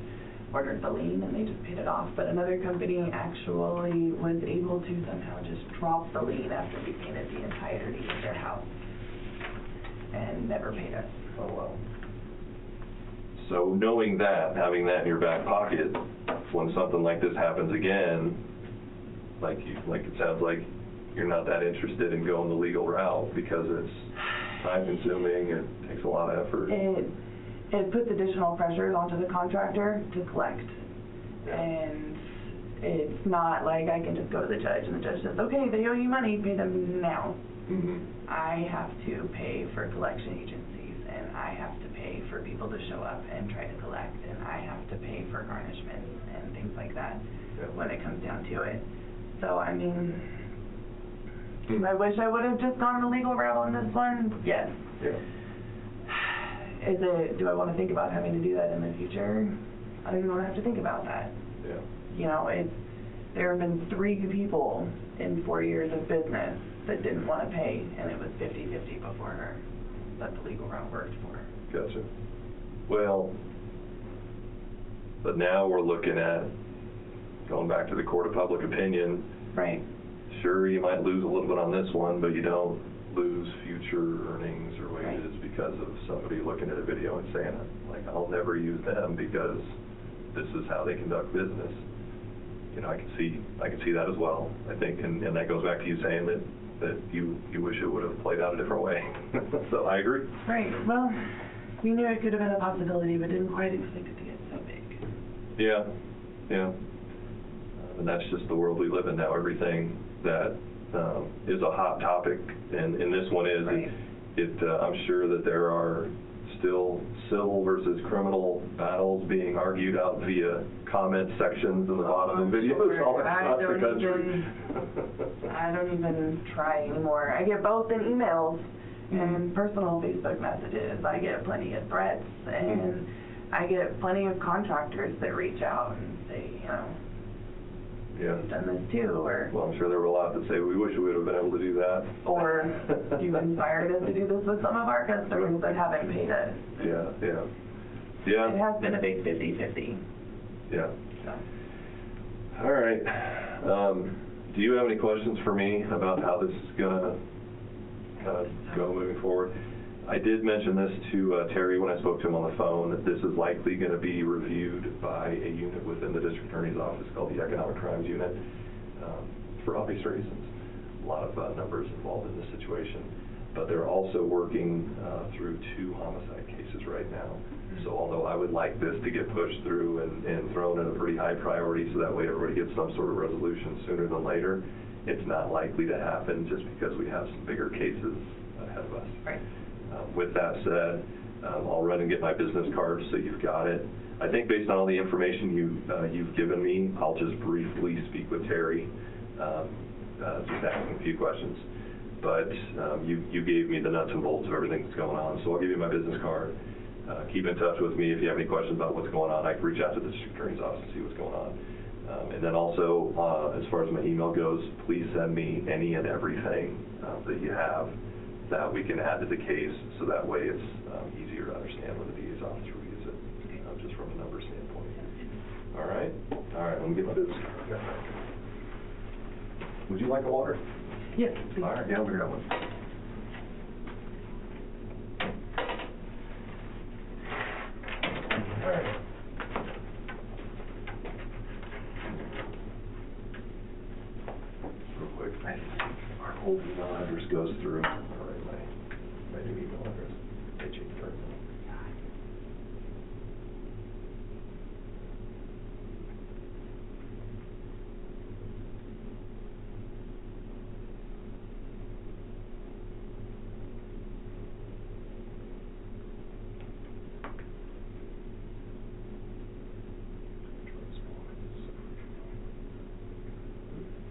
ordered the lien, and they just paid it off. But another company actually was able to somehow just drop the lien after we painted the entirety of their house, and never paid us. Oh, wow. So knowing that, having that in your back pocket, when something like this happens again, like it sounds like you're not that interested in going the legal route because it's time consuming, it takes a lot of effort. It puts additional pressures onto the contractor to collect. And it's not like I can just go to the judge and the judge says, okay, they owe you money, pay them now. Mm-hmm. I have to pay for collection agencies, and I have to pay for people to show up and try to collect, and I have to pay for garnishments and things like that when it comes down to it. So, I mean, I wish I would have just gone the legal route on this one. Yes. Yeah. Do I want to think about having to do that in the future? I don't even want to have to think about that. Yeah. You know, there have been 3 people in 4 years of business that didn't want to pay, and it was 50-50 before her. That the legal route worked for. Gotcha. Well, but now we're looking at going back to the court of public opinion. Right. Sure, you might lose a little bit on this one, but you don't lose future earnings or wages because of somebody looking at a video and saying, like, I'll never use them because this is how they conduct business. You know, I can see that as well. I think, and that goes back to you saying that you wish it would have played out a different way. So I agree. Right. Well, we knew it could have been a possibility, but didn't quite expect it to get so big. Yeah, yeah. And that's just the world we live in now. Everything that is a hot topic, and this one is, Right. I'm sure that there are still civil versus criminal battles being argued out via comment sections in the bottom of videos all across the country. I don't even try anymore. I get both in emails and personal Facebook messages. I get plenty of threats, and I get plenty of contractors that reach out and say, you know, Yeah. you've done this too, or Well, I'm sure there were a lot that say, we wish we would have been able to do that. or you've inspired us to do this with some of our customers that haven't paid us. Yeah, yeah. It Yeah, has been a big 50-50. yeah. So. All right. Do you have any questions for me about how this is gonna go moving forward? I did mention this to Terry when I spoke to him on the phone, that this is likely going to be reviewed by a unit within the district attorney's office called the Economic Crimes Unit, for obvious reasons. A lot of numbers involved in this situation. But they're also working through 2 homicide cases right now. So although I would like this to get pushed through and thrown in a pretty high priority so that way everybody gets some sort of resolution sooner than later, it's not likely to happen just because we have some bigger cases ahead of us. Right. With that said, I'll run and get my business card so you've got it. I think based on all the information you've given me, I'll just briefly speak with Terry, just asking a few questions. But you gave me the nuts and bolts of everything that's going on, so I'll give you my business card. Keep in touch with me if you have any questions about what's going on. I can reach out to the district attorney's office and see what's going on. And then also, as far as my email goes, please send me any and everything that you have that we can add to the case, so that way it's easier to understand when the DA's office reviews it, just from a number standpoint. All right? All right, let me get my business card. Would you like a water? Yes, please. All right, yeah, I'll grab one. All right. Real quick, our old email address goes through. All right, my new email address. They changed it.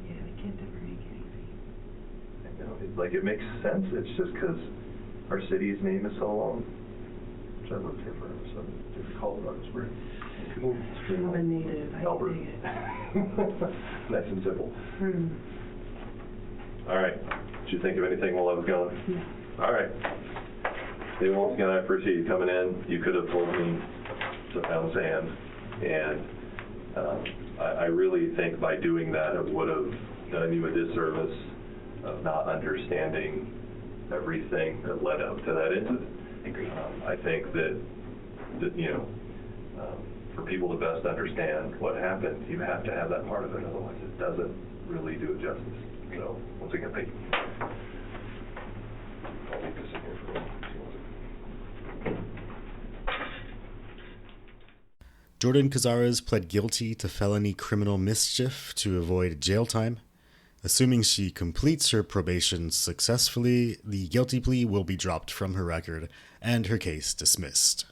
Yeah, they can't ever make it easy. I know. like, it makes sense. It's just because our city's name is so long. Which I lived here forever, so it's Colorado Springs. I'm a native, I Albert. dig it. Nice and simple. Hmm. All right. Did you think of anything while I was gone? No. All right. Maybe once again, I appreciate you coming in. You could have told me to pound sand, and I really think by doing that, it would have done you a disservice of not understanding everything that led up to that incident. I think that you know, for people to best understand what happened, you have to have that part of it. Otherwise, it doesn't really do it justice. So, once again, thank you. I'll leave this in here for a moment. Jordan Cazares pled guilty to felony criminal mischief to avoid jail time. Assuming she completes her probation successfully, the guilty plea will be dropped from her record and her case dismissed.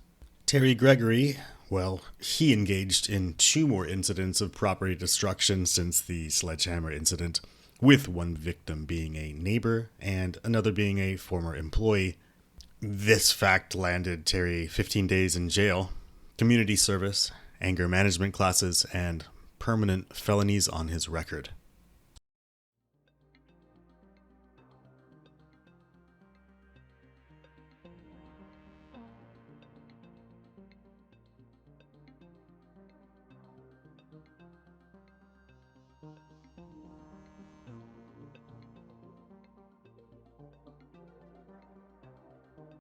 Terry Gregory, well, he engaged in 2 more incidents of property destruction since the sledgehammer incident, with one victim being a neighbor and another being a former employee. This fact landed Terry 15 days in jail, community service, anger management classes, and permanent felonies on his record.